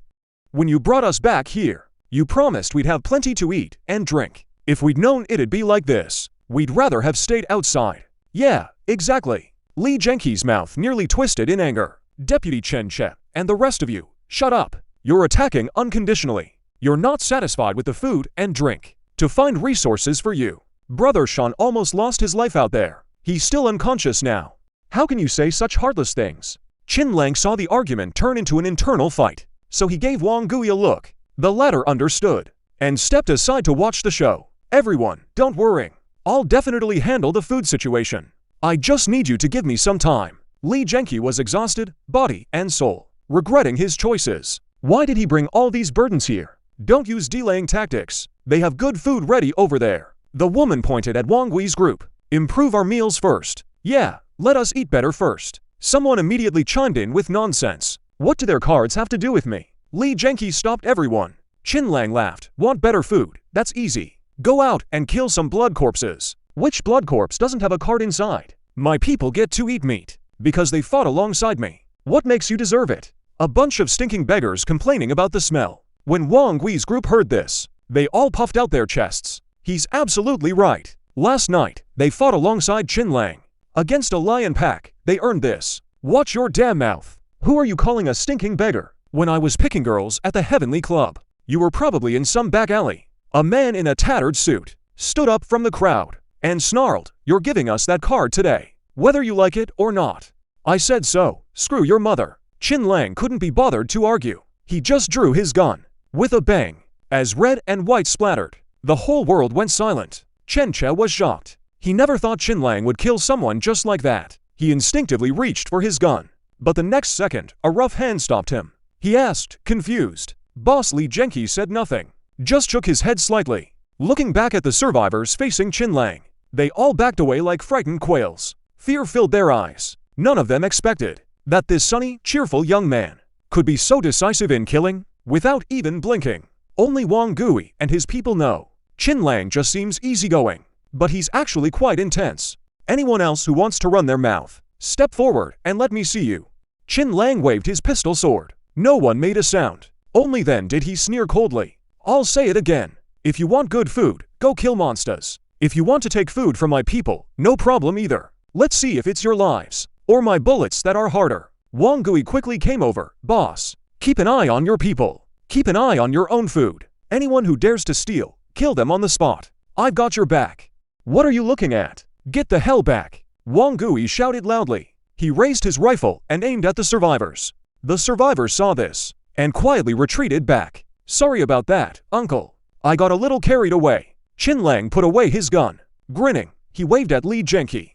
When you brought us back here, you promised we'd have plenty to eat and drink. If we'd known it'd be like this, we'd rather have stayed outside. Yeah, exactly. Li Zhenqi's mouth nearly twisted in anger. Deputy Chen Che, and the rest of you, shut up. You're attacking unconditionally. You're not satisfied with the food and drink. To find resources for you. Brother Shan almost lost his life out there. He's still unconscious now. How can you say such heartless things? Qin Lang saw the argument turn into an internal fight, so he gave Wang Gui a look. The latter understood, and stepped aside to watch the show. Everyone, don't worry. I'll definitely handle the food situation. I just need you to give me some time. Li Zhenqi was exhausted, body and soul, regretting his choices. Why did he bring all these burdens here? Don't use delaying tactics. They have good food ready over there. The woman pointed at Wang Gui's group. Improve our meals first. Yeah, let us eat better first. Someone immediately chimed in with nonsense. What do their cards have to do with me? Li Zhenqi stopped everyone. Qin Lang laughed. Want better food? That's easy. Go out and kill some blood corpses. Which blood corpse doesn't have a card inside? My people get to eat meat because they fought alongside me. What makes you deserve it? A bunch of stinking beggars complaining about the smell. When Wang Gui's group heard this, they all puffed out their chests. He's absolutely right. Last night, they fought alongside Qin Lang. Against a lion pack, they earned this. Watch your damn mouth. Who are you calling a stinking beggar? When I was picking girls at the Heavenly Club, you were probably in some back alley. A man in a tattered suit stood up from the crowd and snarled, "You're giving us that card today, whether you like it or not." I said so. Screw your mother. Qin Lang couldn't be bothered to argue. He just drew his gun. With a bang. As red and white splattered, the whole world went silent. Chen Che was shocked. He never thought Qin Lang would kill someone just like that. He instinctively reached for his gun. But the next second, a rough hand stopped him. He asked, confused. Boss Li Zhenqi said nothing. Just shook his head slightly. Looking back at the survivors facing Qin Lang, they all backed away like frightened quails. Fear filled their eyes. None of them expected that this sunny, cheerful young man could be so decisive in killing without even blinking. Only Wang Gui and his people know. Qin Lang just seems easygoing, but he's actually quite intense. Anyone else who wants to run their mouth, step forward and let me see you. Qin Lang waved his pistol sword. No one made a sound. Only then did he sneer coldly. I'll say it again. If you want good food, go kill monsters. If you want to take food from my people, no problem either. Let's see if it's your lives, or my bullets that are harder. Wang Gui quickly came over. Boss, keep an eye on your people. Keep an eye on your own food. Anyone who dares to steal, kill them on the spot. I've got your back. What are you looking at? Get the hell back. Wang Gui shouted loudly. He raised his rifle and aimed at the survivors. The survivors saw this and quietly retreated back. Sorry about that, uncle. I got a little carried away. Qin Lang put away his gun. Grinning, he waved at Li Genki.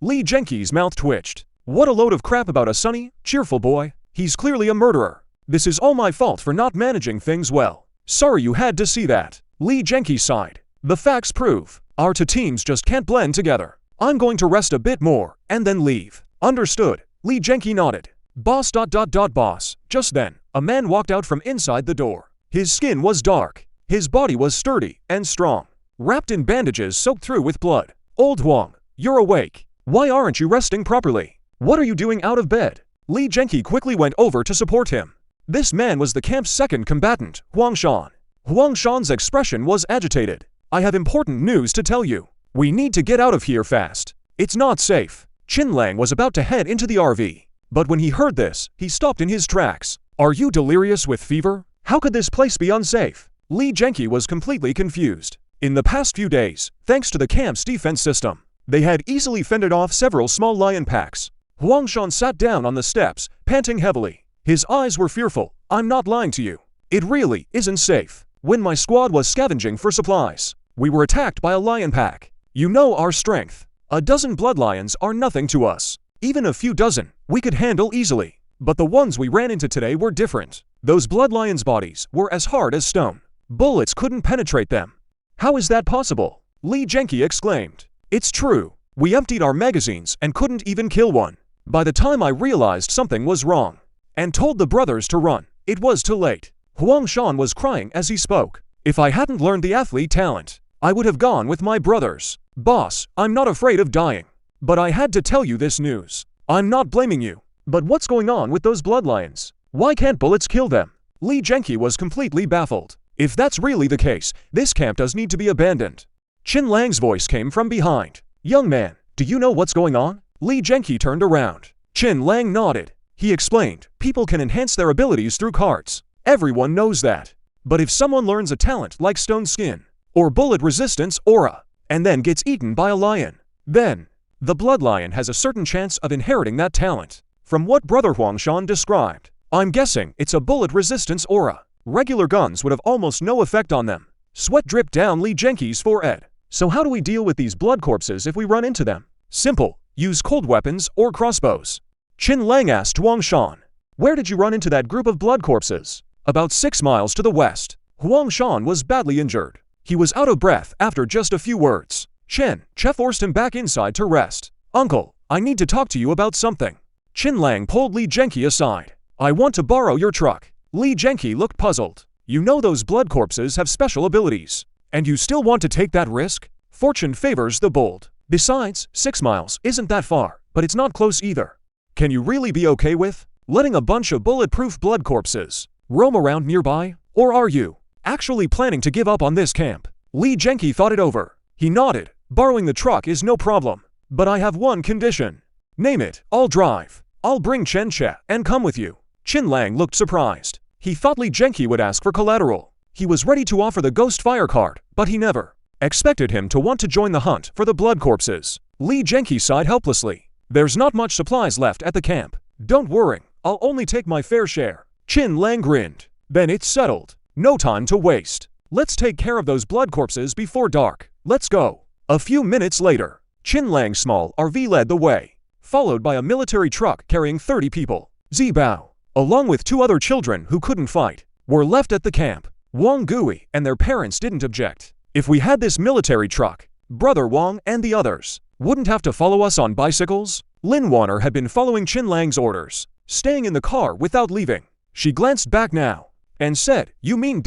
Li Genki's mouth twitched. What a load of crap about a sunny, cheerful boy. He's clearly a murderer. This is all my fault for not managing things well. Sorry you had to see that. Li Genki sighed. The facts prove our two teams just can't blend together. I'm going to rest a bit more and then leave. Understood. Li Genki nodded. Boss. Boss. Just then, a man walked out from inside the door. His skin was dark. His body was sturdy and strong, wrapped in bandages soaked through with blood. Old Huang, you're awake. Why aren't you resting properly? What are you doing out of bed? Li Genki quickly went over to support him. This man was the camp's second combatant, Huang Shan. Huang Shan's expression was agitated. I have important news to tell you. We need to get out of here fast. It's not safe. Qin Lang was about to head into the RV. But when he heard this, he stopped in his tracks. Are you delirious with fever? How could this place be unsafe? Li Genki was completely confused. In the past few days, thanks to the camp's defense system, they had easily fended off several small lion packs. Huang Shan sat down on the steps, panting heavily. His eyes were fearful. I'm not lying to you. It really isn't safe. When my squad was scavenging for supplies, we were attacked by a lion pack. You know our strength. A dozen blood lions are nothing to us. Even a few dozen, we could handle easily. But the ones we ran into today were different. Those blood lions' bodies were as hard as stone. Bullets couldn't penetrate them. How is that possible? Li Genki exclaimed. It's true. We emptied our magazines and couldn't even kill one. By the time I realized something was wrong and told the brothers to run, it was too late. Huang Shan was crying as he spoke. If I hadn't learned the athlete talent, I would have gone with my brothers. Boss, I'm not afraid of dying. But I had to tell you this news. I'm not blaming you. But what's going on with those blood lions? Why can't bullets kill them? Li Genki was completely baffled. If that's really the case, this camp does need to be abandoned. Qin Lang's voice came from behind. Young man, do you know what's going on? Li Genki turned around. Qin Lang nodded. He explained, people can enhance their abilities through cards. Everyone knows that. But if someone learns a talent like stone skin, or bullet resistance aura, and then gets eaten by a lion, then the blood lion has a certain chance of inheriting that talent. From what Brother Huang Shan described, I'm guessing it's a bullet resistance aura. Regular guns would have almost no effect on them. Sweat dripped down Li Genki's forehead. So how do we deal with these blood corpses if we run into them? Simple. Use cold weapons or crossbows. Qin Lang asked Huang Shan. Where did you run into that group of blood corpses? About 6 miles to the west. Huang Shan was badly injured. He was out of breath after just a few words. Che forced him back inside to rest. Uncle, I need to talk to you about something. Qin Lang pulled Li Genki aside. I want to borrow your truck. Li Genki looked puzzled. You know those blood corpses have special abilities. And you still want to take that risk? Fortune favors the bold. Besides, 6 miles isn't that far, but it's not close either. Can you really be okay with letting a bunch of bulletproof blood corpses roam around nearby? Or are you actually planning to give up on this camp? Li Genki thought it over. He nodded. Borrowing the truck is no problem. But I have one condition. Name it. I'll drive. I'll bring Chen and come with you. Qin Lang looked surprised. He thought Li Genki would ask for collateral. He was ready to offer the ghost fire card, but he never expected him to want to join the hunt for the blood corpses. Li Genki sighed helplessly. There's not much supplies left at the camp. Don't worry, I'll only take my fair share. Qin Lang grinned. Then it's settled. No time to waste. Let's take care of those blood corpses before dark. Let's go. A few minutes later, Qin Lang's small RV led the way, followed by a military truck carrying 30 people. Zibao, along with 2 other children who couldn't fight, were left at the camp. Wang Gui and their parents didn't object. If we had this military truck, Brother Wang and the others wouldn't have to follow us on bicycles. Lin Warner had been following Qin Lang's orders, staying in the car without leaving. She glanced back now and said, you mean ...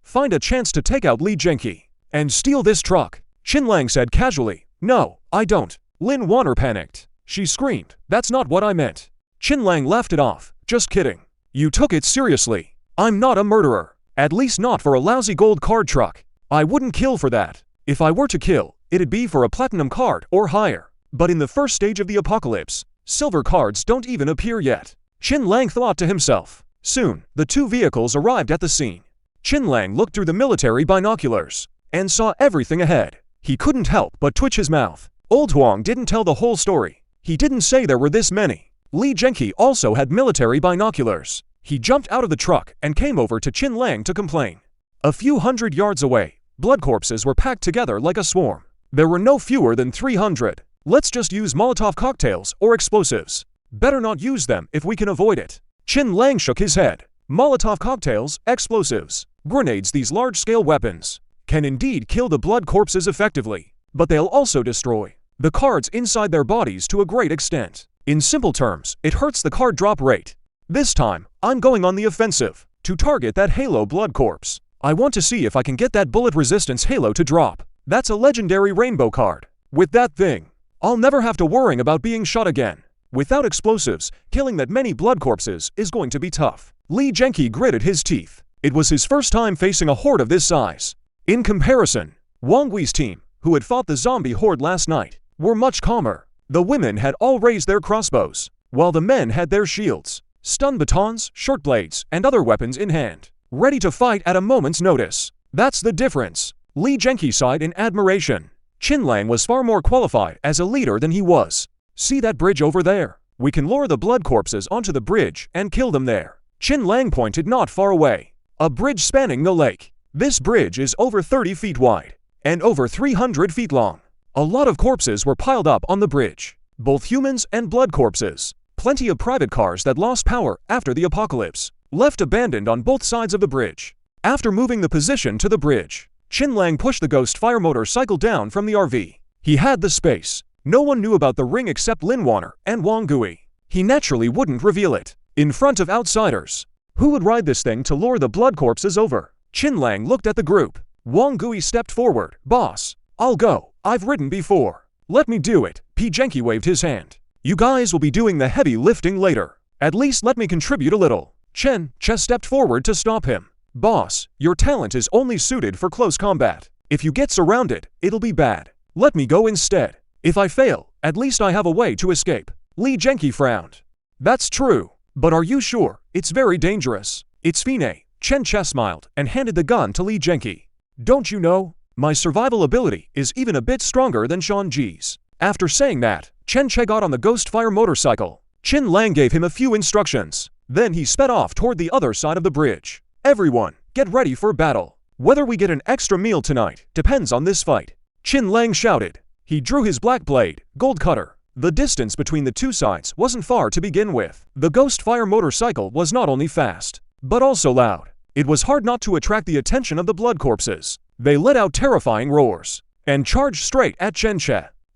Find a chance to take out Li Genki and steal this truck. Qin Lang said casually, no, I don't. Lin Warner panicked. She screamed, that's not what I meant. Qin Lang laughed it off. Just kidding. You took it seriously. I'm not a murderer. At least not for a lousy gold card truck. I wouldn't kill for that. If I were to kill, it'd be for a platinum card or higher. But in the first stage of the apocalypse, silver cards don't even appear yet. Qin Lang thought to himself. Soon, the two vehicles arrived at the scene. Qin Lang looked through the military binoculars and saw everything ahead. He couldn't help but twitch his mouth. Old Huang didn't tell the whole story. He didn't say there were this many. Li Zhenqi also had military binoculars. He jumped out of the truck and came over to Qin Lang to complain. A few hundred yards away, blood corpses were packed together like a swarm. There were no fewer than 300. Let's just use Molotov cocktails or explosives. Better not use them if we can avoid it. Qin Lang shook his head. Molotov cocktails, explosives, grenades, these large-scale weapons can indeed kill the blood corpses effectively, but they'll also destroy the cards inside their bodies to a great extent. In simple terms, it hurts the card drop rate. This time, I'm going on the offensive to target that Halo blood corpse. I want to see if I can get that bullet resistance Halo to drop. That's a legendary rainbow card. With that thing, I'll never have to worry about being shot again. Without explosives, killing that many blood corpses is going to be tough. Li Zhenqi gritted his teeth. It was his first time facing a horde of this size. In comparison, Wang Gui's team, who had fought the zombie horde last night, were much calmer. The women had all raised their crossbows, while the men had their shields, stun batons, short blades, and other weapons in hand, ready to fight at a moment's notice. That's the difference. Li Zhenqi sighed in admiration. Qin Lang was far more qualified as a leader than he was. See that bridge over there? We can lure the blood corpses onto the bridge and kill them there. Qin Lang pointed not far away. A bridge spanning the lake. This bridge is over 30 feet wide and over 300 feet long. A lot of corpses were piled up on the bridge, both humans and blood corpses. Plenty of private cars that lost power after the apocalypse, left abandoned on both sides of the bridge. After moving the position to the bridge, Qin Lang pushed the ghost fire motorcycle down from the RV. He had the space. No one knew about the ring except Lin Warner and Wang Gui. He naturally wouldn't reveal it in front of outsiders. Who would ride this thing to lure the blood corpses over? Qin Lang looked at the group. Wang Gui stepped forward. Boss, I'll go. I've ridden before. Let me do it. P. Zhenqi waved his hand. You guys will be doing the heavy lifting later. At least let me contribute a little. Chen stepped forward to stop him. Boss, your talent is only suited for close combat. If you get surrounded, it'll be bad. Let me go instead. If I fail, at least I have a way to escape. Li Zhenqi frowned. That's true. But are you sure? It's very dangerous. It's Fine. Chen smiled and handed the gun to Li Zhenqi. Don't you know? My survival ability is even a bit stronger than Shanji's. After saying that, Chen got on the ghost fire motorcycle. Qin Lang gave him a few instructions. Then he sped off toward the other side of the bridge. Everyone, get ready for battle. Whether we get an extra meal tonight depends on this fight. Qin Lang shouted. He drew his black blade, gold cutter. The distance between the two sides wasn't far to begin with. The ghost fire motorcycle was not only fast, but also loud. It was hard not to attract the attention of the blood corpses. They let out terrifying roars and charged straight at Chen.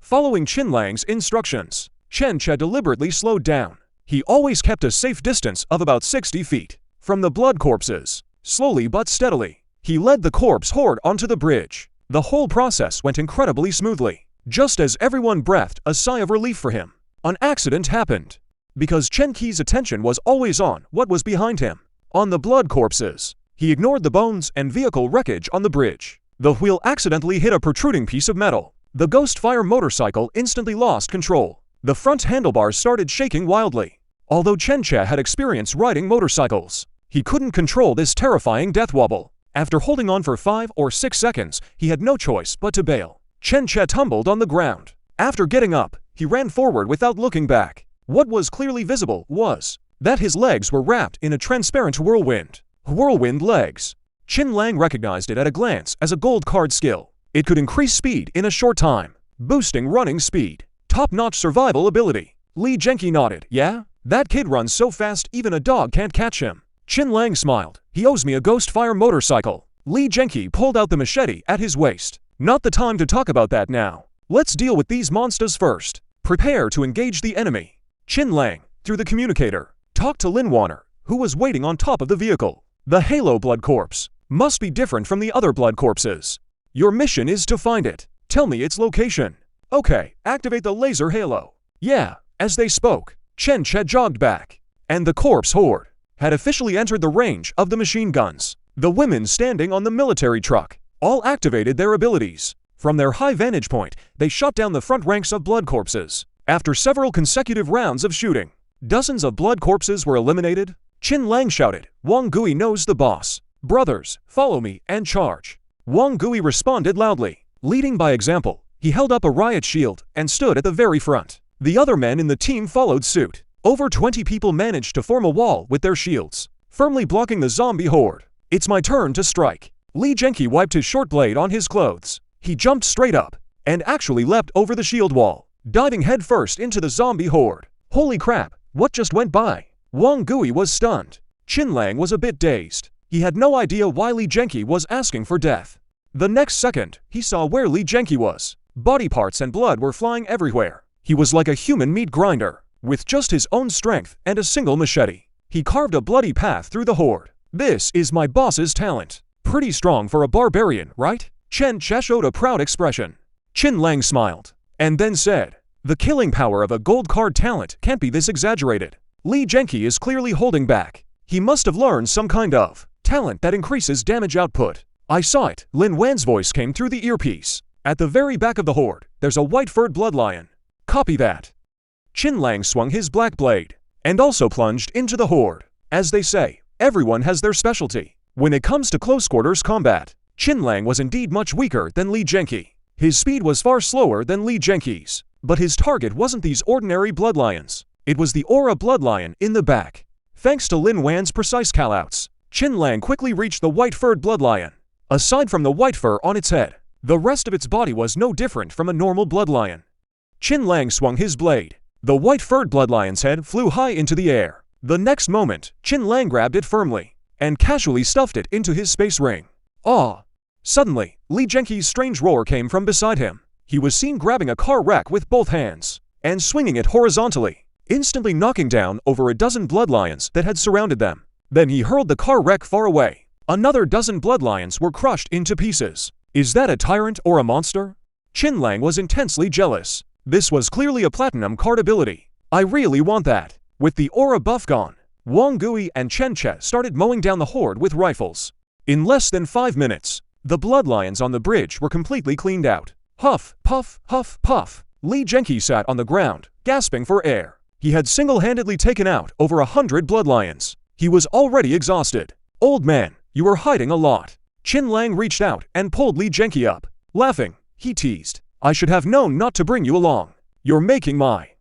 Following Qin Lang's instructions, Chen deliberately slowed down. He always kept a safe distance of about 60 feet from the blood corpses. Slowly but steadily, he led the corpse horde onto the bridge. The whole process went incredibly smoothly. Just as everyone breathed a sigh of relief for him, an accident happened. Because Chen Qi's attention was always on what was behind him, on the blood corpses, he ignored the bones and vehicle wreckage on the bridge. The wheel accidentally hit a protruding piece of metal. The ghost fire motorcycle instantly lost control. The front handlebars started shaking wildly. Although Chen had experience riding motorcycles, he couldn't control this terrifying death wobble. After holding on for 5 or 6 seconds, he had no choice but to bail. Chen tumbled on the ground. After getting up, he ran forward without looking back. What was clearly visible was that his legs were wrapped in a transparent whirlwind. Whirlwind legs. Qin Lang recognized it at a glance as a gold card skill. It could increase speed in a short time, boosting running speed. Top-notch survival ability. Li Zhenqi nodded. Yeah? That kid runs so fast even a dog can't catch him. Qin Lang smiled. He owes me a ghost fire motorcycle. Li Zhenqi pulled out the machete at his waist. Not the time to talk about that now. Let's deal with these monsters first. Prepare to engage the enemy. Qin Lang, through the communicator, talked to Lin Warner, who was waiting on top of the vehicle. The Halo blood corpse must be different from the other blood corpses. Your mission is to find it. Tell me its location. Okay, activate the laser halo. Yeah, as they spoke, Chen jogged back, and the corpse horde had officially entered the range of the machine guns. The women standing on the military truck all activated their abilities. From their high vantage point, they shot down the front ranks of blood corpses. After several consecutive rounds of shooting, dozens of blood corpses were eliminated. Qin Lang shouted, "Wang Gui knows the boss. Brothers, follow me and charge." Wang Gui responded loudly. Leading by example, he held up a riot shield and stood at the very front. The other men in the team followed suit. Over 20 people managed to form a wall with their shields, firmly blocking the zombie horde. "It's my turn to strike." Li Genki wiped his short blade on his clothes. He jumped straight up and actually leapt over the shield wall, diving headfirst into the zombie horde. Holy crap, what just went by? Wang Gui was stunned. Qin Lang was a bit dazed. He had no idea why Li Genki was asking for death. The next second, he saw where Li Genki was. Body parts and blood were flying everywhere. He was like a human meat grinder. With just his own strength and a single machete, he carved a bloody path through the horde. "This is my boss's talent. Pretty strong for a barbarian, right?" Chen Che showed a proud expression. Qin Lang smiled, and then said, "The killing power of a gold card talent can't be this exaggerated. Li Genki is clearly holding back. He must have learned some kind of talent that increases damage output." "I saw it," Lin Wan's voice came through the earpiece. "At the very back of the horde, there's a white-furred bloodlion. Copy that." Qin Lang swung his black blade, and also plunged into the horde. As they say, everyone has their specialty. When it comes to close-quarters combat, Qin Lang was indeed much weaker than Li Genki. His speed was far slower than Li Genki's, but his target wasn't these ordinary bloodlions. It was the aura bloodlion in the back. Thanks to Lin Wan's precise callouts, Qin Lang quickly reached the white-furred bloodlion. Aside from the white fur on its head, the rest of its body was no different from a normal bloodlion. Qin Lang swung his blade. The white-furred bloodlion's head flew high into the air. The next moment, Qin Lang grabbed it firmly and casually stuffed it into his space ring. "Ah!" Suddenly, Li Genki's strange roar came from beside him. He was seen grabbing a car rack with both hands and swinging it horizontally, instantly knocking down over a dozen bloodlions that had surrounded them. Then he hurled the car wreck far away. Another dozen bloodlions were crushed into pieces. Is that a tyrant or a monster? Qin Lang was intensely jealous. This was clearly a platinum card ability. I really want that. With the aura buff gone, Wang Gui and Chen Che started mowing down the horde with rifles. In less than 5 minutes, the bloodlions on the bridge were completely cleaned out. Huff, puff, huff, puff. Li Genki sat on the ground, gasping for air. He had single-handedly taken out over 100 bloodlions. He was already exhausted. "Old man, you were hiding a lot." Qin Lang reached out and pulled Li Genki up. Laughing, he teased, "I should have known not to bring you along. You're making my